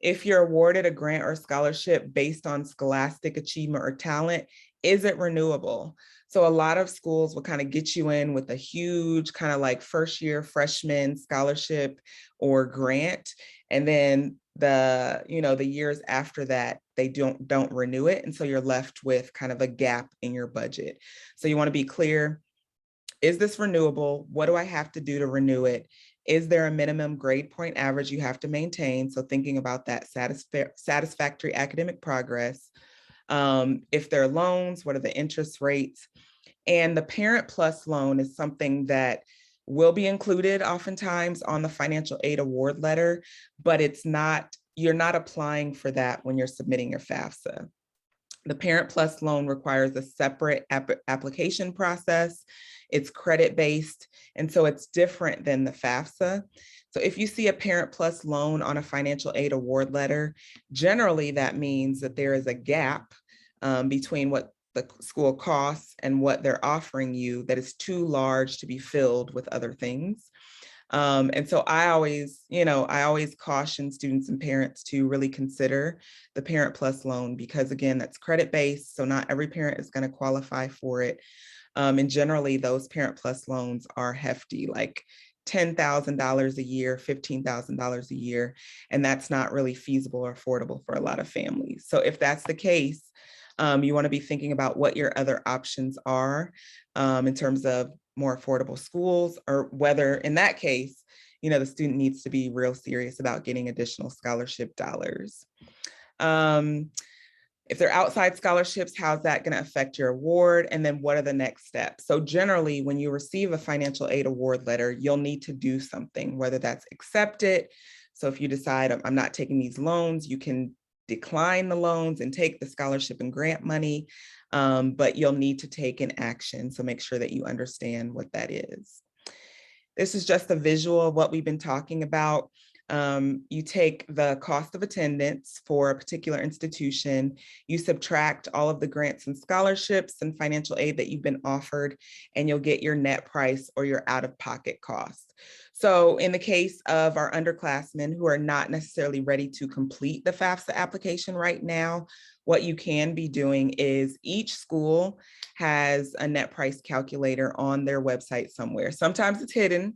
If you're awarded a grant or scholarship based on scholastic achievement or talent, Is it renewable? So a lot of schools will kind of get you in with a huge kind of like first year freshman scholarship or grant. And then the years after that, they don't renew it. And so you're left with kind of a gap in your budget. So you want to be clear, is this renewable? What do I have to do to renew it? Is there a minimum grade point average you have to maintain? So thinking about that satisfactory academic progress. If there are loans, what are the interest rates? And the Parent Plus loan is something that will be included oftentimes on the financial aid award letter, but you're not applying for that when you're submitting your FAFSA. The Parent Plus loan requires a separate application process. It's credit-based, and so it's different than the FAFSA. So if you see a Parent Plus loan on a financial aid award letter, generally that means that there is a gap between what the school costs and what they're offering you that is too large to be filled with other things. And so I always caution students and parents to really consider the Parent Plus loan, because again, that's credit-based. So not every parent is going to qualify for it. And generally those Parent Plus loans are hefty, like $10,000 a year, $15,000 a year. And that's not really feasible or affordable for a lot of families. So if that's the case, you want to be thinking about what your other options are in terms of more affordable schools, or whether in that case, the student needs to be real serious about getting additional scholarship dollars. If they're outside scholarships, how's that going to affect your award? And then what are the next steps? So generally, when you receive a financial aid award letter, you'll need to do something, whether that's accept it. So if you decide I'm not taking these loans, you can decline the loans and take the scholarship and grant money, but you'll need to take an action. So make sure that you understand what that is. This is just a visual of what we've been talking about. You take the cost of attendance for a particular institution, you subtract all of the grants and scholarships and financial aid that you've been offered, and you'll get your net price or your out-of-pocket cost. So in the case of our underclassmen who are not necessarily ready to complete the FAFSA application right now, what you can be doing is each school has a net price calculator on their website somewhere. Sometimes it's hidden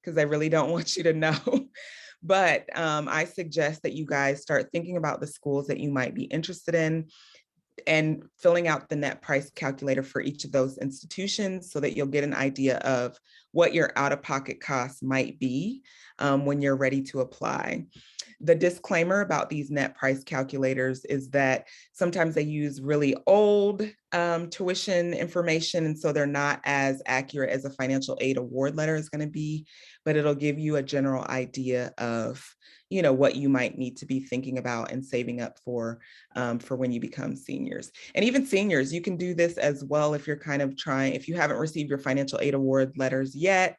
because I really don't want you to know. But I suggest that you guys start thinking about the schools that you might be interested in and filling out the net price calculator for each of those institutions so that you'll get an idea of what your out-of-pocket costs might be when you're ready to apply. The disclaimer about these net price calculators is that sometimes they use really old tuition information, and so they're not as accurate as a financial aid award letter is going to be, but it'll give you a general idea of what you might need to be thinking about and saving up for when you become seniors. And even seniors, you can do this as well if you're kind of if you haven't received your financial aid award letters yet,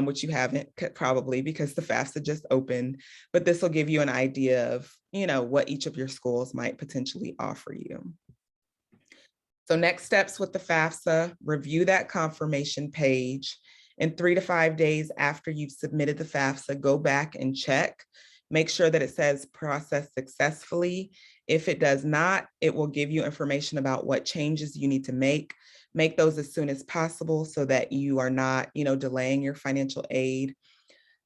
which you haven't probably because the FAFSA just opened, but this will give you an idea of, what each of your schools might potentially offer you. So next steps with the FAFSA, review that confirmation page. And 3 to 5 days after you've submitted the FAFSA, go back and check. Make sure that it says processed successfully. If it does not, it will give you information about what changes you need to make. Make those as soon as possible so that you are not, delaying your financial aid.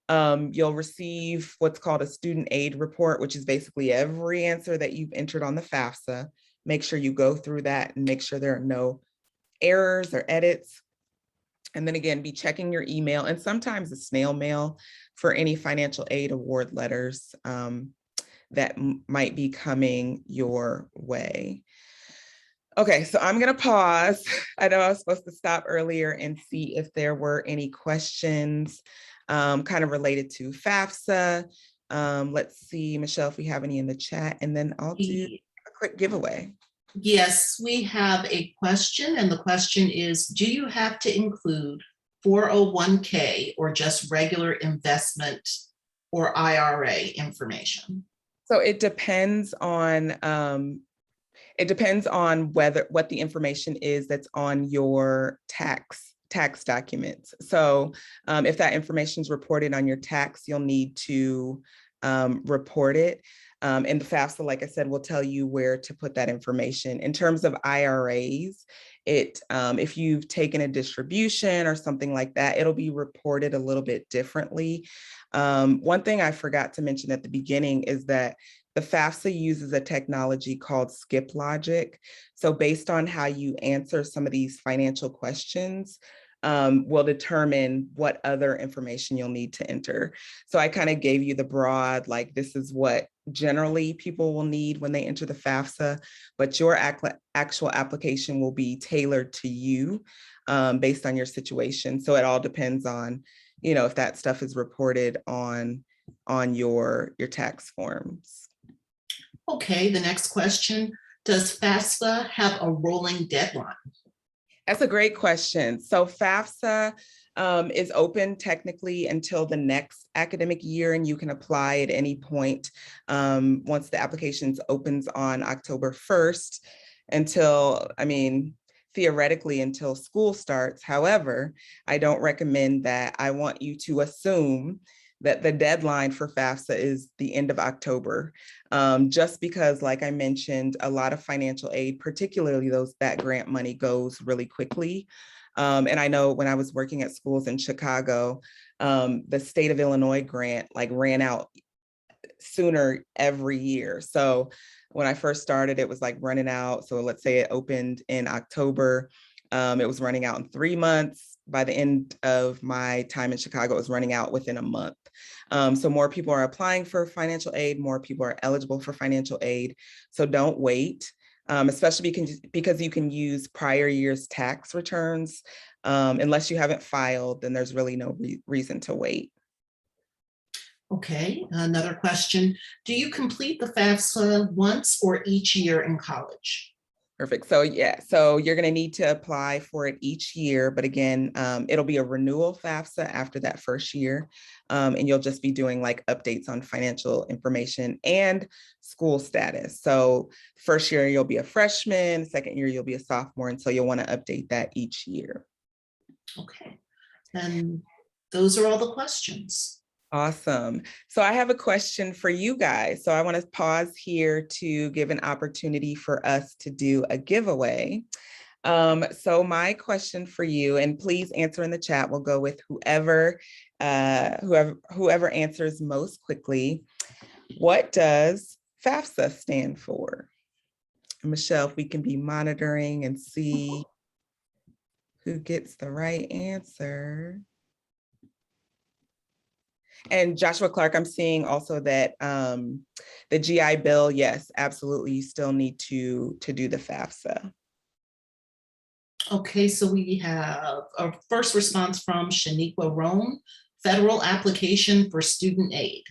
You'll receive what's called a student aid report, which is basically every answer that you've entered on the FAFSA. Make sure you go through that and make sure there are no errors or edits. And then again, be checking your email and sometimes a snail mail for any financial aid award letters that might be coming your way. Okay, so I'm going to pause. I know I was supposed to stop earlier and see if there were any questions kind of related to FAFSA. Let's see, Michelle, if we have any in the chat, and then I'll do a quick giveaway. Yes, we have a question, and the question is, do you have to include 401k or just regular investment or IRA information? So it depends on what the information is that's on your tax documents. So if that information is reported on your tax, you'll need to report it. And the FAFSA, like I said, will tell you where to put that information. In terms of IRAs, if you've taken a distribution or something like that, it'll be reported a little bit differently. One thing I forgot to mention at the beginning is that the FAFSA uses a technology called skip logic. So based on how you answer some of these financial questions, will determine what other information you'll need to enter. So I kind of gave you the broad, like this is what generally people will need when they enter the FAFSA, but your actual application will be tailored to you based on your situation. So it all depends on, if that stuff is reported on your tax forms. Okay, the next question, does FAFSA have a rolling deadline? That's a great question. So FAFSA is open technically until the next academic year, and you can apply at any point once the applications opens on October 1st until, theoretically until school starts. However, I don't recommend that. I want you to assume that the deadline for FAFSA is the end of October, just because, like I mentioned, a lot of financial aid, particularly that grant money, goes really quickly. And I know when I was working at schools in Chicago, the state of Illinois grant ran out sooner every year. So when I first started, it was running out. So let's say it opened in October. It was running out in 3 months. By the end of my time in Chicago, it was running out within a month. So more people are applying for financial aid, more people are eligible for financial aid. So don't wait, especially because you can use prior year's tax returns. Unless you haven't filed, then there's really no reason to wait. Okay, another question. Do you complete the FAFSA once or each year in college? Perfect. So yeah, so you're going to need to apply for it each year, but again, it'll be a renewal FAFSA after that first year, and you'll just be doing updates on financial information and school status. So first year you'll be a freshman, second year you'll be a sophomore, and so you'll want to update that each year. Okay, and those are all the questions. Awesome. So I have a question for you guys. So I want to pause here to give an opportunity for us to do a giveaway. So my question for you, and please answer in the chat, we'll go with whoever answers most quickly. What does FAFSA stand for? Michelle, if we can be monitoring and see who gets the right answer. And Joshua Clark, I'm seeing also that the GI Bill, yes, absolutely, you still need to do the FAFSA. Okay, so we have our first response from Shaniqua Rome, federal application for student aid.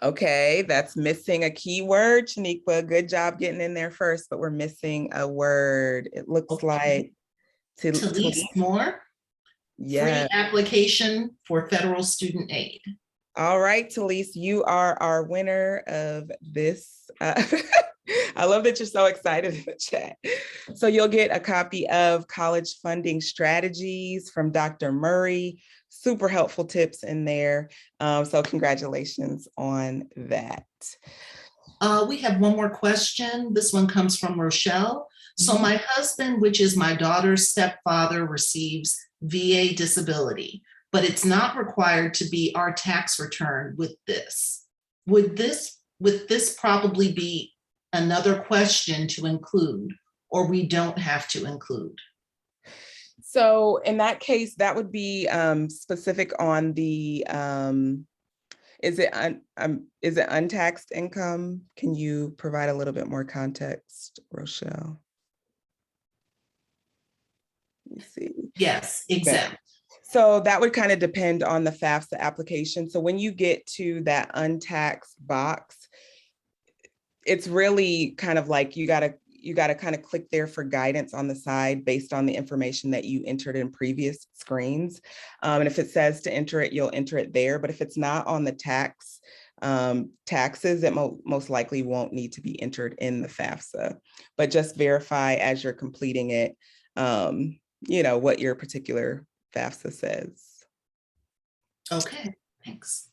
Okay, that's missing a key word, Shaniqua. Good job getting in there first, but we're missing a word. It looks like Talise Moore. Yeah. Free application for federal student aid. All right, Talise, you are our winner of this. I love that you're so excited in the chat. So you'll get a copy of College Funding Strategies from Dr. Murray. Super helpful tips in there. So congratulations on that. We have one more question. This one comes from Rochelle. So my husband, which is my daughter's stepfather, receives VA disability, but it's not required to be our tax return with this. Would this probably be another question to include, or we don't have to include? So in that case, that would be specific on the, is it untaxed income? Can you provide a little bit more context, Rochelle? Let me see. Yes, exempt. Okay. So that would kind of depend on the FAFSA application. So when you get to that untaxed box, it's really kind of like you gotta kind of click there for guidance on the side based on the information that you entered in previous screens. And if it says to enter it, you'll enter it there. But if it's not on the taxes, it most likely won't need to be entered in the FAFSA. But just verify as you're completing it, what your particular FAFSA says. Okay, thanks.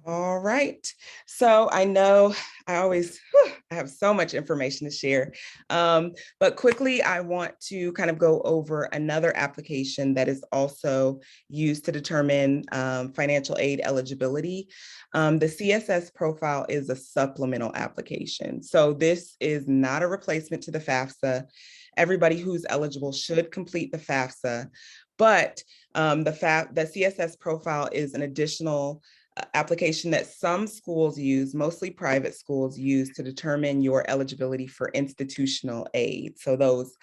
All right. So I know I have so much information to share, but quickly, I want to kind of go over another application that is also used to determine financial aid eligibility. The CSS profile is a supplemental application. So this is not a replacement to the FAFSA. Everybody who's eligible should complete the FAFSA, but the CSS profile is an additional application that some schools use, mostly private schools use, to determine your eligibility for institutional aid. So those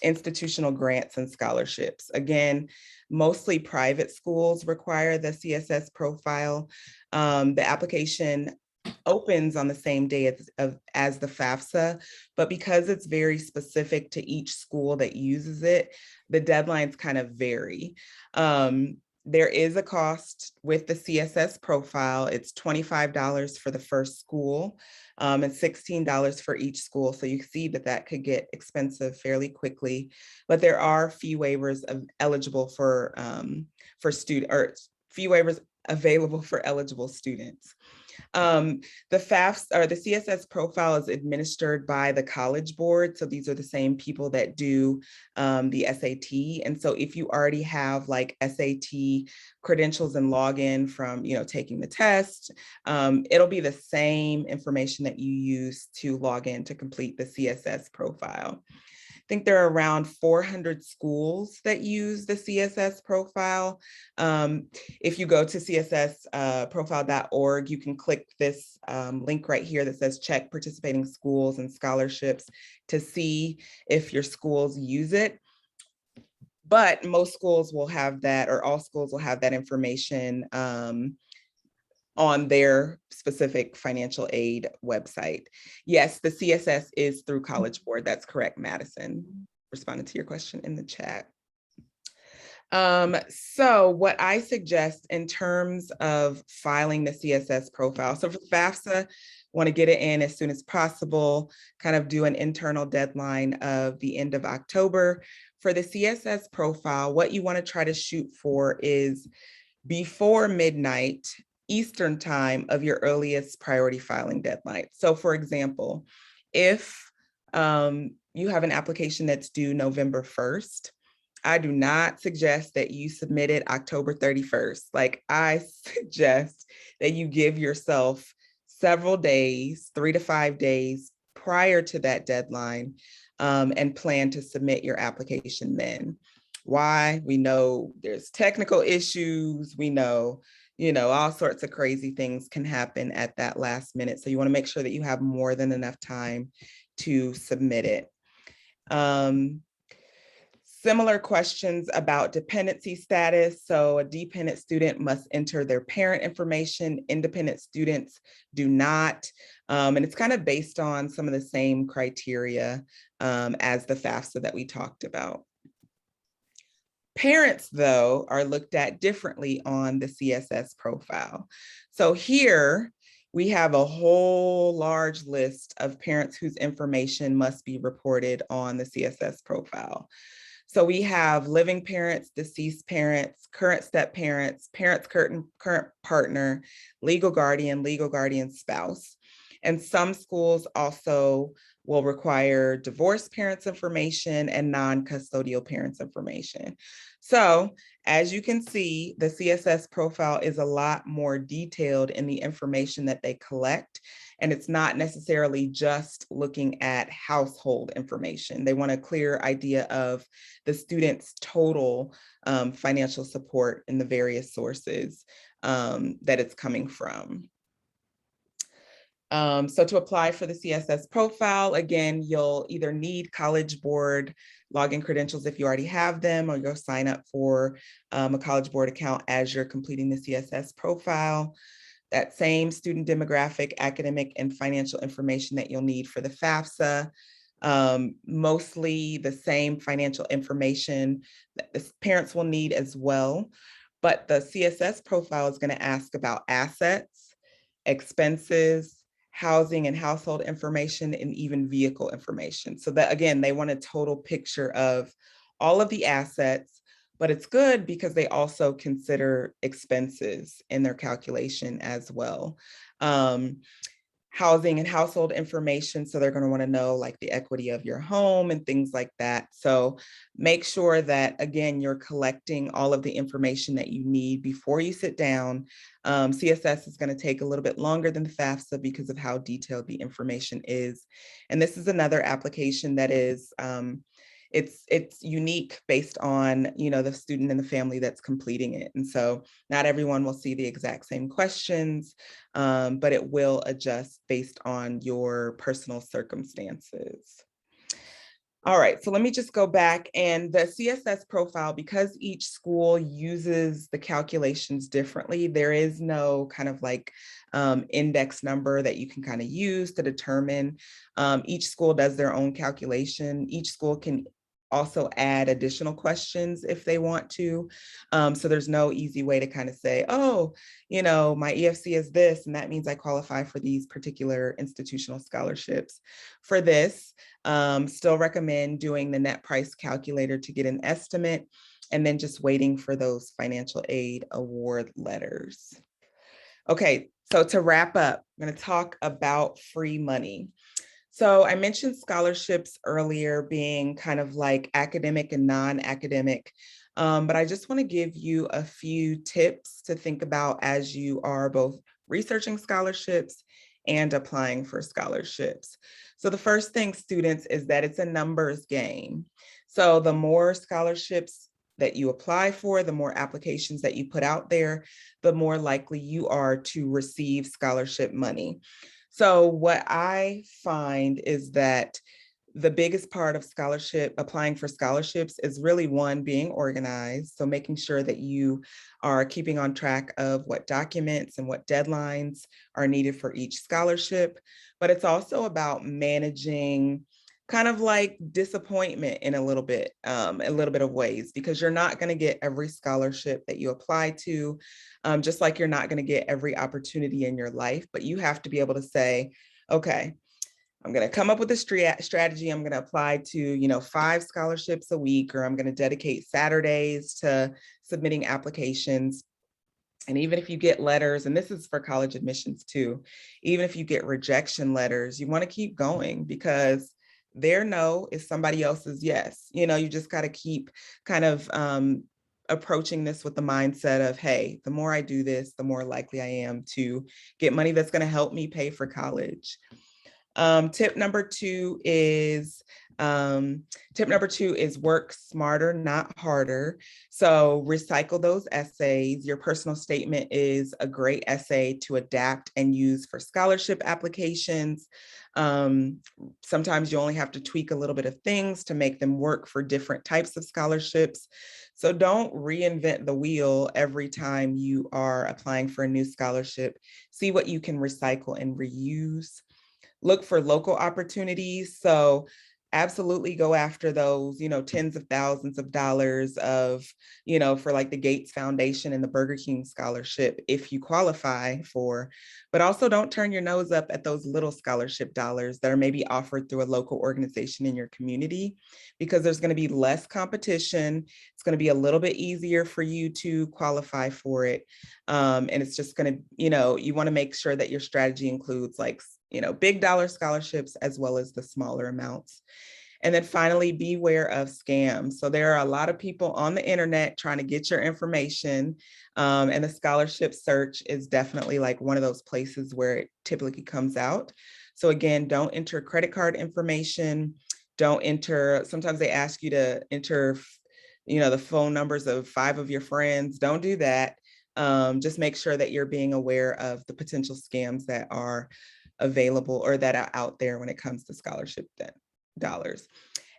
institutional grants and scholarships. Again, mostly private schools require the CSS profile. The application opens on the same day as the FAFSA, but because it's very specific to each school that uses it, the deadlines kind of vary. There is a cost with the CSS profile. It's $25 for the first school and $16 for each school. So you see that could get expensive fairly quickly, but there are fee waivers eligible for student, or fee waivers available for eligible students. The FAFSA or the CSS profile is administered by the College Board. So these are the same people that do the SAT. And so if you already have like SAT credentials and login from, taking the test, it'll be the same information that you use to log in to complete the CSS profile. I think there are around 400 schools that use the CSS profile. If you go to cssprofile.org, you can click this link right here that says check participating schools and scholarships to see if your schools use it. But most schools will have that, or all schools will have that information on their specific financial aid website. Yes, the CSS is through College Board. That's correct, Madison. Responded to your question in the chat. So what I suggest in terms of filing the CSS profile, so for FAFSA, want to get it in as soon as possible, kind of do an internal deadline of the end of October. For the CSS profile, what you want to try to shoot for is before midnight Eastern time of your earliest priority filing deadline. So for example, if you have an application that's due November 1st, I do not suggest that you submit it October 31st. Like, I suggest that you give yourself several days, 3 to 5 days prior to that deadline, and plan to submit your application then. Why? We know there's technical issues. We know, all sorts of crazy things can happen at that last minute. So you want to make sure that you have more than enough time to submit it. Similar questions about dependency status. So a dependent student must enter their parent information. Independent students do not. And it's kind of based on some of the same criteria as the FAFSA that we talked about. Parents, though, are looked at differently on the CSS profile. So here we have a whole large list of parents whose information must be reported on the CSS profile. So we have living parents, deceased parents, current step parents, parents' current partner, legal guardian spouse. And some schools also will require divorced parents' information and non-custodial parents' information. So as you can see, the CSS profile is a lot more detailed in the information that they collect. And it's not necessarily just looking at household information. They want a clear idea of the student's total financial support in the various sources that it's coming from. So to apply for the CSS profile, again, you'll either need College Board login credentials if you already have them, or you'll sign up for a College Board account as you're completing the CSS profile. That same student demographic, academic, and financial information that you'll need for the FAFSA. Mostly the same financial information that the parents will need as well. But the CSS profile is going to ask about assets, expenses, housing and household information, and even vehicle information. So that, again, they want a total picture of all of the assets, but it's good because they also consider expenses in their calculation as well. Housing and household information. So they're going to want to know like the equity of your home and things like that. So make sure that, again, you're collecting all of the information that you need before you sit down. CSS is going to take a little bit longer than the FAFSA because of how detailed the information is. And this is another application that is, it's unique based on, you know, the student and the family that's completing it. And so not everyone will see the exact same questions, but it will adjust based on your personal circumstances. All right, so let me just go back, and the CSS profile, because each school uses the calculations differently, there is no kind of like index number that you can kind of use to determine. Each school does their own calculation. Each school can also add additional questions if they want to. So there's no easy way to kind of say, oh, you know, my EFC is this, and that means I qualify for these particular institutional scholarships. For this, still recommend doing the net price calculator to get an estimate, and then just waiting for those financial aid award letters. Okay, so to wrap up, I'm going to talk about free money. So I mentioned scholarships earlier being kind of like academic and non-academic, but I just want to give you a few tips to think about as you are both researching scholarships and applying for scholarships. So the first thing, students, is that it's a numbers game. So the more scholarships that you apply for, the more applications that you put out there, the more likely you are to receive scholarship money. So what I find is that the biggest part of applying for scholarships is really, one, being organized. So making sure that you are keeping on track of what documents and what deadlines are needed for each scholarship. But it's also about managing kind of like disappointment in a little bit of ways, because you're not going to get every scholarship that you apply to, just like you're not going to get every opportunity in your life, but you have to be able to say, okay, I'm going to come up with a strategy. I'm going to apply to, you know, 5 scholarships a week, or I'm going to dedicate Saturdays to submitting applications. And even if you get letters, and this is for college admissions too, even if you get rejection letters, you want to keep going, because their no is somebody else's yes. You know, you just got to keep kind of approaching this with the mindset of, hey, the more I do this, the more likely I am to get money that's going to help me pay for college. Tip number two is work smarter, not harder. So recycle those essays. Your personal statement is a great essay to adapt and use for scholarship applications. Sometimes you only have to tweak a little bit of things to make them work for different types of scholarships. So don't reinvent the wheel every time you are applying for a new scholarship. See what you can recycle and reuse. Look for local opportunities. So absolutely go after those, you know, tens of thousands of dollars of, you know, for like the Gates Foundation and the Burger King scholarship, if you qualify for, but also don't turn your nose up at those little scholarship dollars that are maybe offered through a local organization in your community, because there's going to be less competition. It's going to be a little bit easier for you to qualify for it. And it's just going to, you know, you want to make sure that your strategy includes like, you know, big dollar scholarships as well as the smaller amounts. And then finally, beware of scams. So there are a lot of people on the internet trying to get your information, and the scholarship search is definitely like one of those places where it typically comes out. So again, don't enter credit card information. Don't enter, sometimes they ask you to enter, you know, the phone numbers of 5 of your friends. Don't do that. Just make sure that you're being aware of the potential scams that are available or that are out there when it comes to scholarship dollars.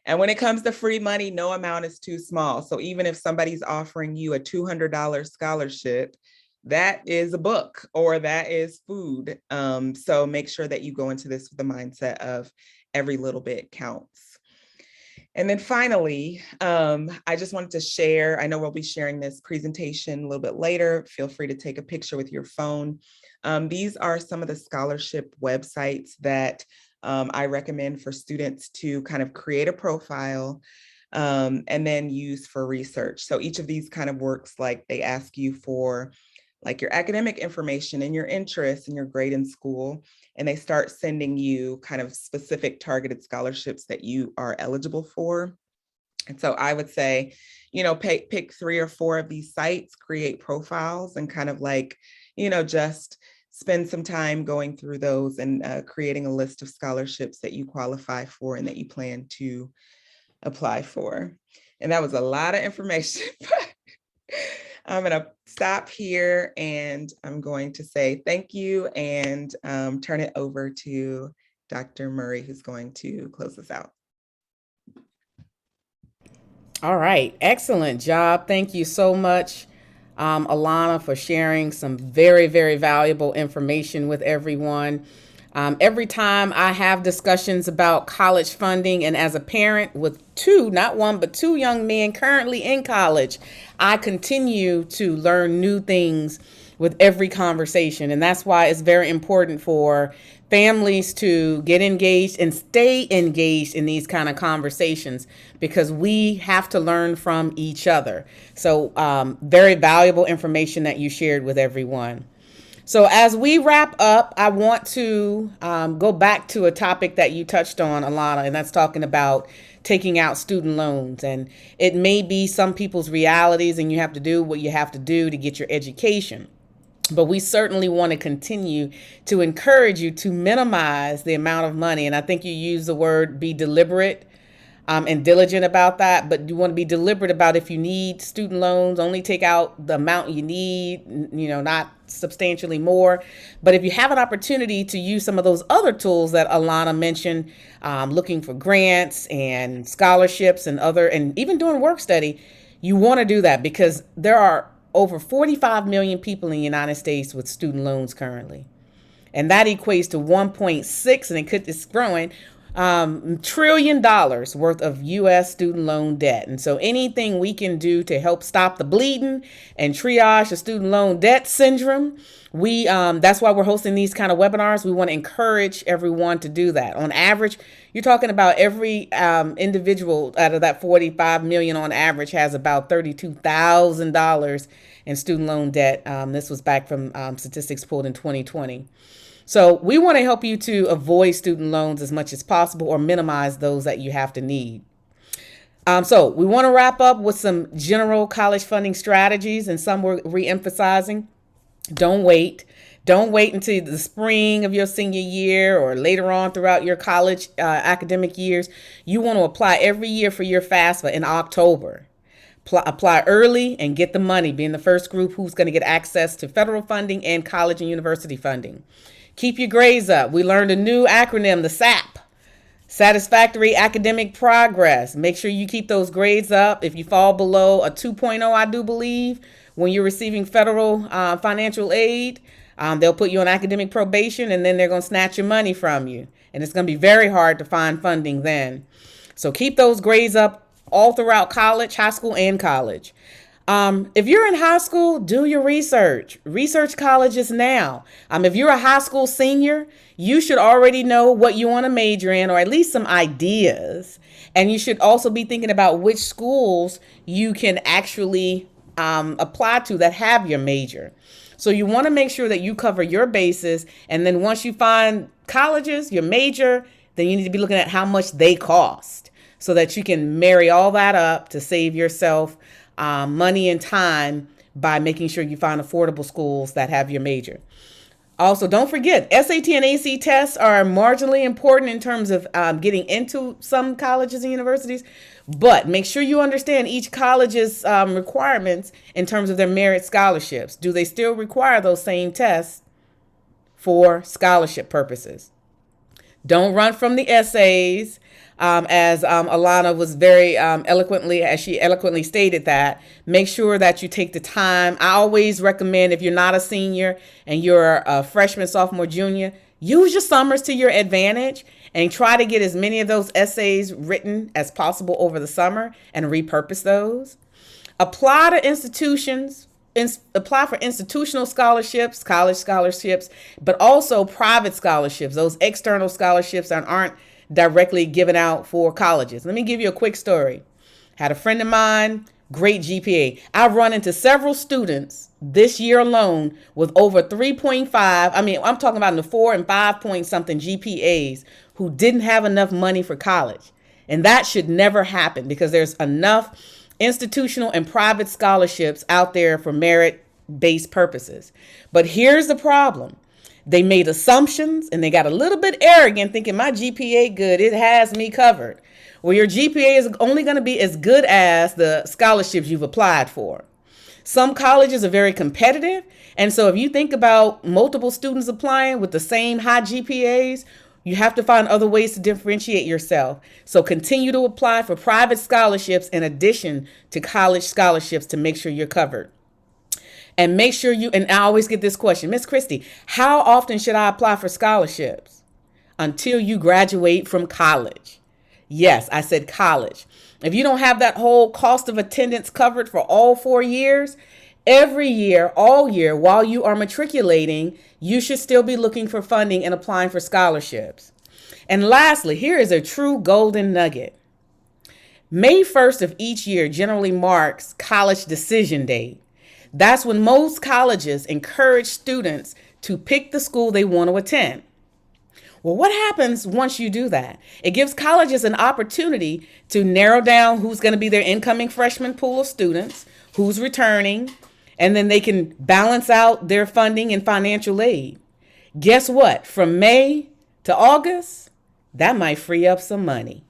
And when it comes to free money, no amount is too small. So even if somebody's offering you a $200 scholarship, that is a book or that is food. So make sure that you go into this with the mindset of every little bit counts. And then finally, I just wanted to share, I know we'll be sharing this presentation a little bit later. Feel free to take a picture with your phone. These are some of the scholarship websites that I recommend for students to kind of create a profile. and then used for research. So each of these kind of works like they ask you for like your academic information and your interests and your grade in school, and they start sending you kind of specific targeted scholarships that you are eligible for. And so I would say, pick 3 or 4 of these sites, create profiles, and kind of like, just spend some time going through those and creating a list of scholarships that you qualify for and that you plan to apply for. And that was a lot of information, but I'm going to stop here and I'm going to say thank you and turn it over to Dr. Murray, who's going to close us out. All right. Excellent job. Thank you so much, Alana, for sharing some very, very valuable information with everyone. Every time I have discussions about college funding, and as a parent with 2, not 1, but 2 young men currently in college, I continue to learn new things with every conversation. And that's why it's very important for families to get engaged and stay engaged in these kind of conversations, because we have to learn from each other. So very valuable information that you shared with everyone. So as we wrap up, I want to go back to a topic that you touched on, Alana, and that's talking about taking out student loans. And it may be some people's realities, and you have to do what you have to do to get your education. But we certainly want to continue to encourage you to minimize the amount of money. And I think you use the word be deliberate and diligent about that. But you want to be deliberate about, if you need student loans, only take out the amount you need, not substantially more. But if you have an opportunity to use some of those other tools that Alana mentioned, looking for grants and scholarships and even doing work study, you want to do that, because there are over 45 million people in the United States with student loans currently. And that equates to 1.6, and it's growing, $1 trillion worth of U.S. student loan debt. And so anything we can do to help stop the bleeding and triage the student loan debt syndrome, that's why we're hosting these kind of webinars. We want to encourage everyone to do that. On average, you're talking about every individual out of that 45 million on average has about $32,000 in student loan debt. This was back from statistics pulled in 2020. So we want to help you to avoid student loans as much as possible, or minimize those that you have to need. So we want to wrap up with some general college funding strategies, and some we're re-emphasizing. Don't wait. Don't wait until the spring of your senior year or later on throughout your college academic years. You want to apply every year for your FAFSA in October. Apply early and get the money, being the first group who's going to get access to federal funding and college and university funding. Keep your grades up. We learned a new acronym, the SAP, Satisfactory Academic Progress. Make sure you keep those grades up. If you fall below a 2.0, I do believe, when you're receiving federal financial aid, they'll put you on academic probation, and then they're going to snatch your money from you. And it's going to be very hard to find funding then. So keep those grades up all throughout college, high school, and college. If you're in high school, do your research. Research colleges now. If you're a high school senior, you should already know what you want to major in, or at least some ideas. And you should also be thinking about which schools you can actually apply to that have your major. So you want to make sure that you cover your bases. And then once you find colleges, your major, then you need to be looking at how much they cost, so that you can marry all that up to save yourself money and time by making sure you find affordable schools that have your major. Also, don't forget, SAT and AC tests are marginally important in terms of getting into some colleges and universities, but make sure you understand each college's requirements in terms of their merit scholarships. Do they still require those same tests for scholarship purposes? Don't run from the essays. As Alana was very eloquently stated, that make sure that you take the time. I always recommend, if you're not a senior and you're a freshman, sophomore, junior, use your summers to your advantage and try to get as many of those essays written as possible over the summer and repurpose those. Apply to institutions. Apply for institutional scholarships, college scholarships, but also private scholarships, those external scholarships that aren't directly given out for colleges. Let me give you a quick story. Had a friend of mine, great GPA. I've run into several students this year alone with over 3.5. I mean, I'm talking about in the 4 and 5 point something GPAs who didn't have enough money for college. And that should never happen because there's enough institutional and private scholarships out there for merit-based purposes. But here's the problem. They made assumptions and they got a little bit arrogant thinking my GPA good, it has me covered. Well, your GPA is only going to be as good as the scholarships you've applied for. Some colleges are very competitive. And so if you think about multiple students applying with the same high GPAs, you have to find other ways to differentiate yourself. So continue to apply for private scholarships in addition to college scholarships to make sure you're covered. And make sure and I always get this question, Miss Christie, how often should I apply for scholarships? Until you graduate from college. Yes, I said college. If you don't have that whole cost of attendance covered for all 4 years, every year, all year, while you are matriculating, you should still be looking for funding and applying for scholarships. And lastly, here is a true golden nugget. May 1st of each year generally marks college decision day. That's when most colleges encourage students to pick the school they want to attend. Well, what happens once you do that? It gives colleges an opportunity to narrow down who's going to be their incoming freshman pool of students, who's returning, and then they can balance out their funding and financial aid. Guess what? From May to August, that might free up some money.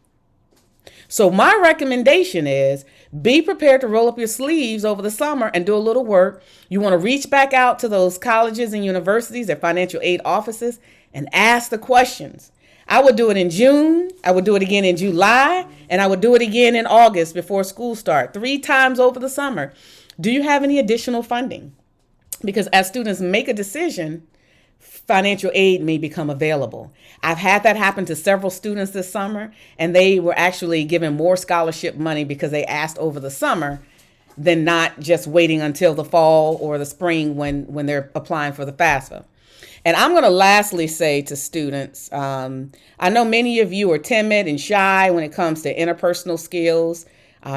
So my recommendation is be prepared to roll up your sleeves over the summer and do a little work. You want to reach back out to those colleges and universities, their financial aid offices, and ask the questions. I would do it in June, I would do it again in July, and I would do it again in August before school start, 3 times over the summer. Do you have any additional funding? Because as students make a decision, financial aid may become available. I've had that happen to several students this summer, and they were actually given more scholarship money because they asked over the summer than not just waiting until the fall or the spring when they're applying for the FAFSA. And I'm going to lastly say to students, I know many of you are timid and shy when it comes to interpersonal skills,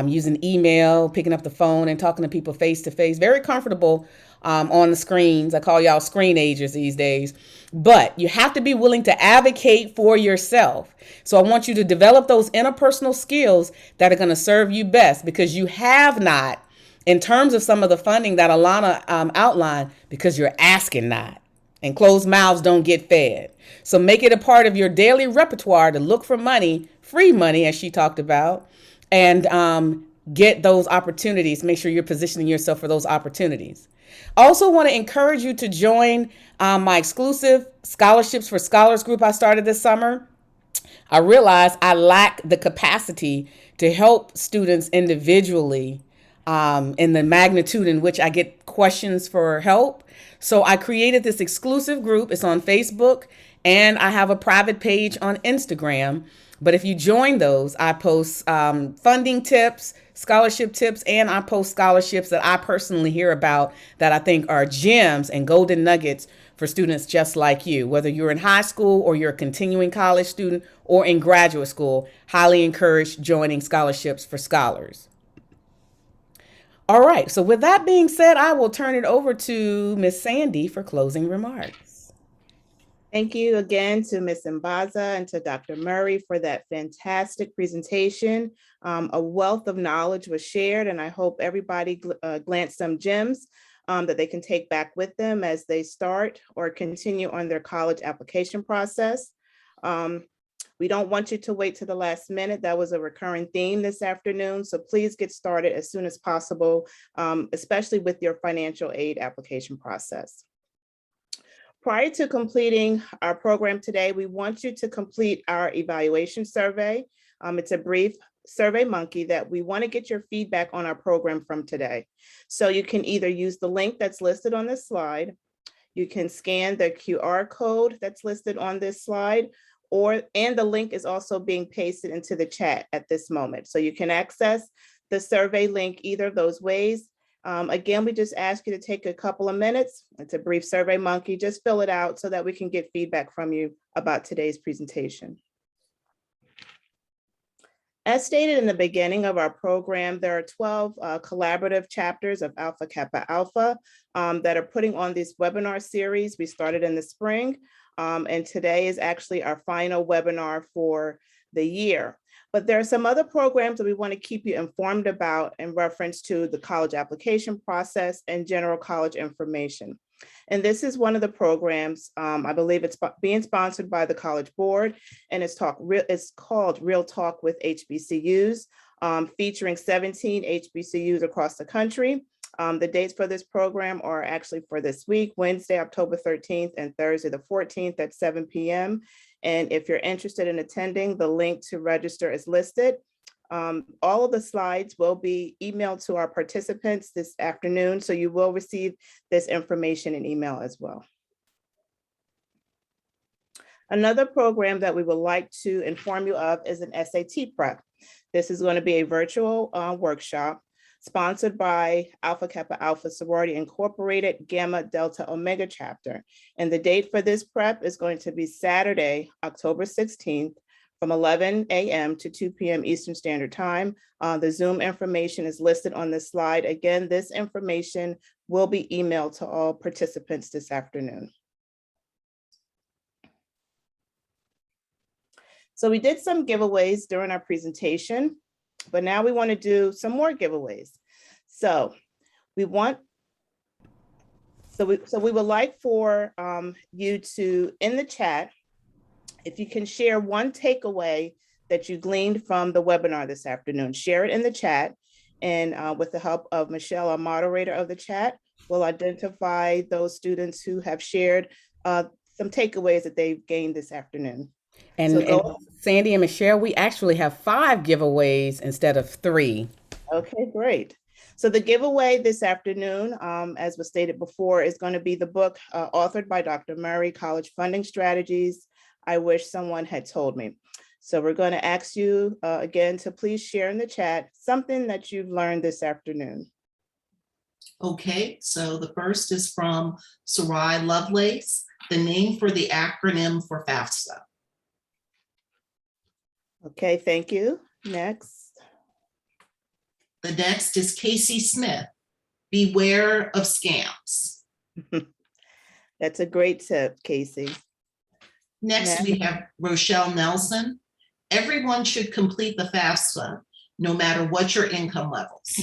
using email, picking up the phone and talking to people face to face, very comfortable on the screens. I call y'all screenagers these days. But you have to be willing to advocate for yourself. So I want you to develop those interpersonal skills that are going to serve you best because you have not, in terms of some of the funding that Alana outlined, because you're asking not. And closed mouths don't get fed. So make it a part of your daily repertoire to look for money, free money, as she talked about, and get those opportunities. Make sure you're positioning yourself for those opportunities. Also want to encourage you to join my exclusive Scholarships for Scholars group I started this summer. I realized I lack the capacity to help students individually in the magnitude in which I get questions for help. So I created this exclusive group. It's on Facebook, and I have a private page on Instagram. But if you join those, I post funding tips, scholarship tips, and I post scholarships that I personally hear about that I think are gems and golden nuggets for students just like you. Whether you're in high school or you're a continuing college student or in graduate school, highly encourage joining Scholarships for Scholars. All right, so with that being said, I will turn it over to Miss Sandy for closing remarks. Thank you again to Ms. Mbanza and to Dr. Murray for that fantastic presentation. A wealth of knowledge was shared, and I hope everybody glanced some gems that they can take back with them as they start or continue on their college application process. We don't want you to wait to the last minute. That was a recurring theme this afternoon. So please get started as soon as possible, especially with your financial aid application process. Prior to completing our program today, we want you to complete our evaluation survey. It's a brief Survey Monkey that we want to get your feedback on our program from today. So you can either use the link that's listed on this slide, you can scan the QR code that's listed on this slide, and the link is also being pasted into the chat at this moment. So you can access the survey link either of those ways. Again, we just ask you to take a couple of minutes. It's a brief Survey Monkey. Just fill it out so that we can get feedback from you about today's presentation. As stated in the beginning of our program, there are 12 collaborative chapters of Alpha Kappa Alpha that are putting on this webinar series. We started in the spring, and today is actually our final webinar for the year. But there are some other programs that we want to keep you informed about in reference to the college application process and general college information. And this is one of the programs, I believe it's being sponsored by the College Board, and it's called Real Talk with HBCUs, featuring 17 HBCUs across the country. The dates for this program are actually for this week, Wednesday, October 13th and Thursday, the 14th at 7 p.m. And if you're interested in attending, the link to register is listed. All of the slides will be emailed to our participants this afternoon, so you will receive this information in email as well. Another program that we would like to inform you of is an SAT prep. This is going to be a virtual workshop sponsored by Alpha Kappa Alpha Sorority Incorporated Gamma Delta Omega chapter. And the date for this prep is going to be Saturday, October 16th, from 11 a.m. to 2 p.m. Eastern Standard Time. The Zoom information is listed on this slide. Again, this information will be emailed to all participants this afternoon. So we did some giveaways during our presentation, but now we want to do some more giveaways. So we would like for you to, in the chat, if you can share one takeaway that you gleaned from the webinar this afternoon, share it in the chat. And with the help of Michelle, our moderator of the chat, we'll identify those students who have shared some takeaways that they've gained this afternoon. And Sandy and Michelle, we actually have 5 giveaways instead of 3. Okay, great. So the giveaway this afternoon, as was stated before, is going to be the book authored by Dr. Murray, College Funding Strategies. I wish someone had told me. So we're going to ask you again to please share in the chat something that you've learned this afternoon. Okay, so the first is from Sarai Lovelace, the name for the acronym for FAFSA. Okay, thank you. Next. The next is Casey Smith, beware of scams. That's a great tip, Casey. Next, we have Rochelle Nelson. Everyone should complete the FAFSA, no matter what your income levels.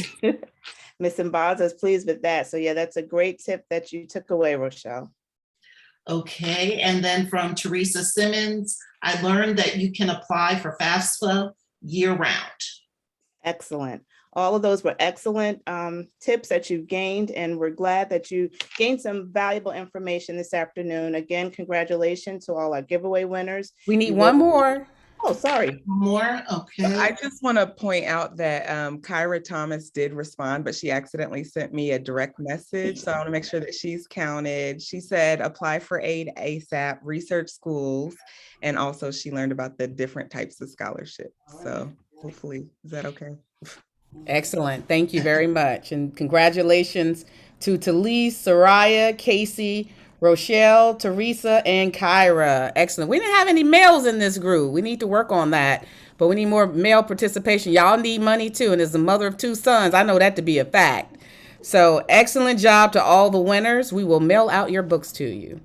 Ms. Mbanza is pleased with that. So yeah, that's a great tip that you took away, Rochelle. Okay, and then from Teresa Simmons, I learned that you can apply for FAFSA year-round. Excellent. All of those were excellent tips that you've gained, and we're glad that you gained some valuable information this afternoon. Again, congratulations to all our giveaway winners. We need one more. Oh, sorry. More, okay. I just want to point out that Kyra Thomas did respond, but she accidentally sent me a direct message. So I want to make sure that she's counted. She said, apply for aid ASAP, research schools. And also she learned about the different types of scholarships. So hopefully, is that okay? Excellent. Thank you very much. And congratulations to Talise, Soraya, Casey, Rochelle, Teresa, and Kyra. Excellent. We didn't have any males in this group. We need to work on that, but we need more male participation. Y'all need money too. And as the mother of 2 sons, I know that to be a fact. So excellent job to all the winners. We will mail out your books to you.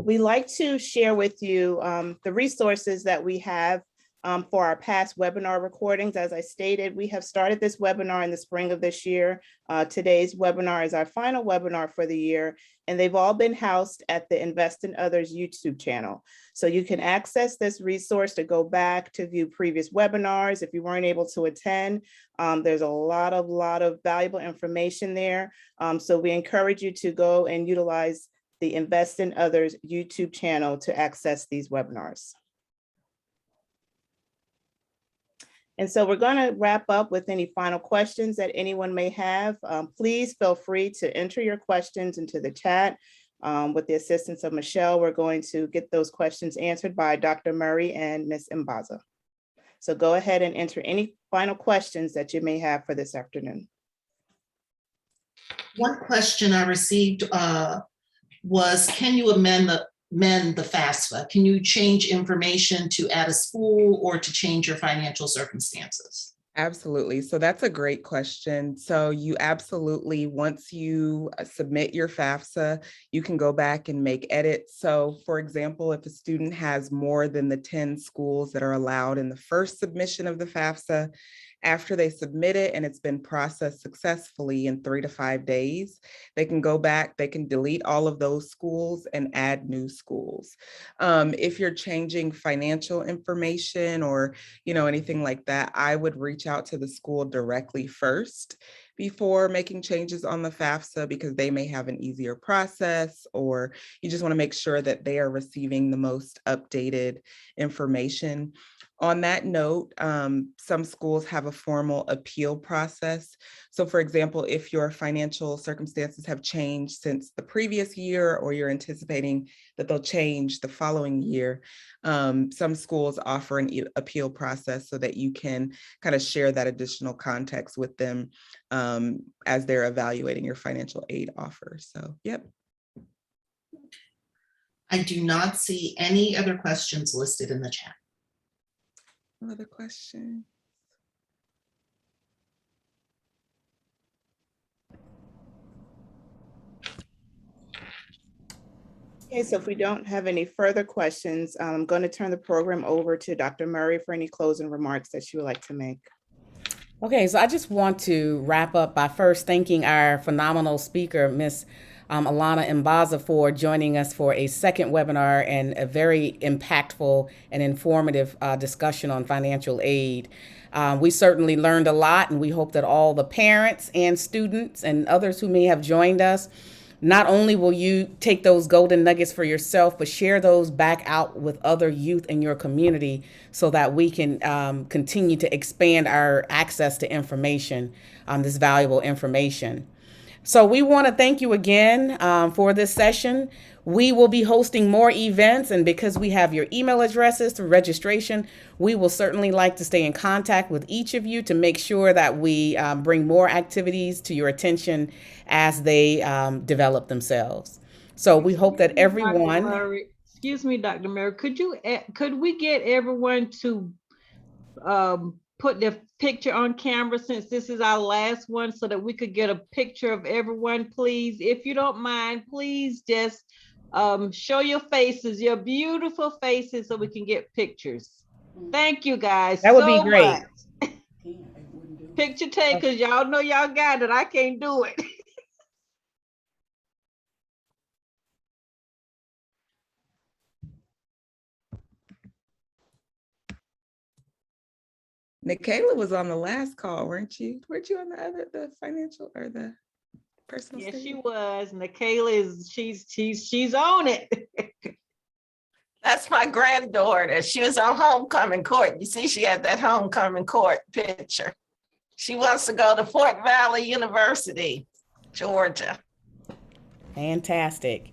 We like to share with you the resources that we have for our past webinar recordings. As I stated, we have started this webinar in the spring of this year. Today's webinar is our final webinar for the year, and they've all been housed at the Invest in Others YouTube channel. So you can access this resource to go back to view previous webinars. If you weren't able to attend, there's a lot of valuable information there. So we encourage you to go and utilize the Invest in Others YouTube channel to access these webinars. And so we're going to wrap up with any final questions that anyone may have. Please feel free to enter your questions into the chat. With the assistance of Michelle, we're going to get those questions answered by Dr. Murray and Ms. Mbanza. So go ahead and enter any final questions that you may have for this afternoon. One question I received was, can you amend the FAFSA? Can you change information to add a school or to change your financial circumstances? Absolutely. So that's a great question. So you absolutely, once you submit your FAFSA, you can go back and make edits. So for example, if a student has more than the 10 schools that are allowed in the first submission of the FAFSA, after they submit it and it's been processed successfully in 3 to 5 days, they can go back, they can delete all of those schools and add new schools. If you're changing financial information or anything like that, I would reach out to the school directly first before making changes on the FAFSA, because they may have an easier process, or you just want to make sure that they are receiving the most updated information. On that note, some schools have a formal appeal process. So for example, if your financial circumstances have changed since the previous year, or you're anticipating that they'll change the following year, some schools offer an appeal process so that you can kind of share that additional context with them as they're evaluating your financial aid offer. So, yep. I do not see any other questions listed in the chat. Another question. Okay, so if we don't have any further questions, I'm going to turn the program over to Dr. Murray for any closing remarks that she would like to make. Okay, so I just want to wrap up by first thanking our phenomenal speaker, Ms. Alana Mbanza, for joining us for a second webinar and a very impactful and informative discussion on financial aid. We certainly learned a lot, and we hope that all the parents and students and others who may have joined us, not only will you take those golden nuggets for yourself, but share those back out with other youth in your community so that we can continue to expand our access to information, this valuable information. So we want to thank you again for this session. We will be hosting more events, and because we have your email addresses through registration, we will certainly like to stay in contact with each of you to make sure that we bring more activities to your attention as they develop themselves. So we hope that everyone. Excuse me, Dr. Murray, could we get everyone to put their picture on camera, since this is our last one, so that we could get a picture of everyone, please? If you don't mind, please just show your faces, your beautiful faces, so we can get pictures. Thank you guys. That would be great. Picture takers, y'all know y'all got it. I can't do it. Nikayla was on the last call, weren't you? Weren't you on the financial or the personal? Yes, statement? she was. Nikayla is, she's on it. That's my granddaughter. She was on homecoming court. You see, she had that homecoming court picture. She wants to go to Fort Valley University, Georgia. Fantastic.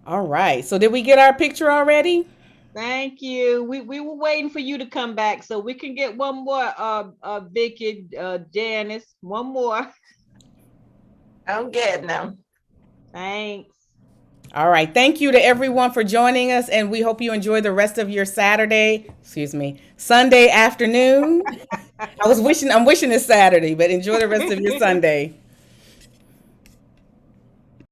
All right. So did we get our picture already? Thank you. We were waiting for you to come back so we can get one more, Vicky, Janice, one more. I'm getting them. Thanks. All right. Thank you to everyone for joining us, and we hope you enjoy the rest of your Sunday afternoon. I'm wishing it's Saturday, but enjoy the rest of your Sunday.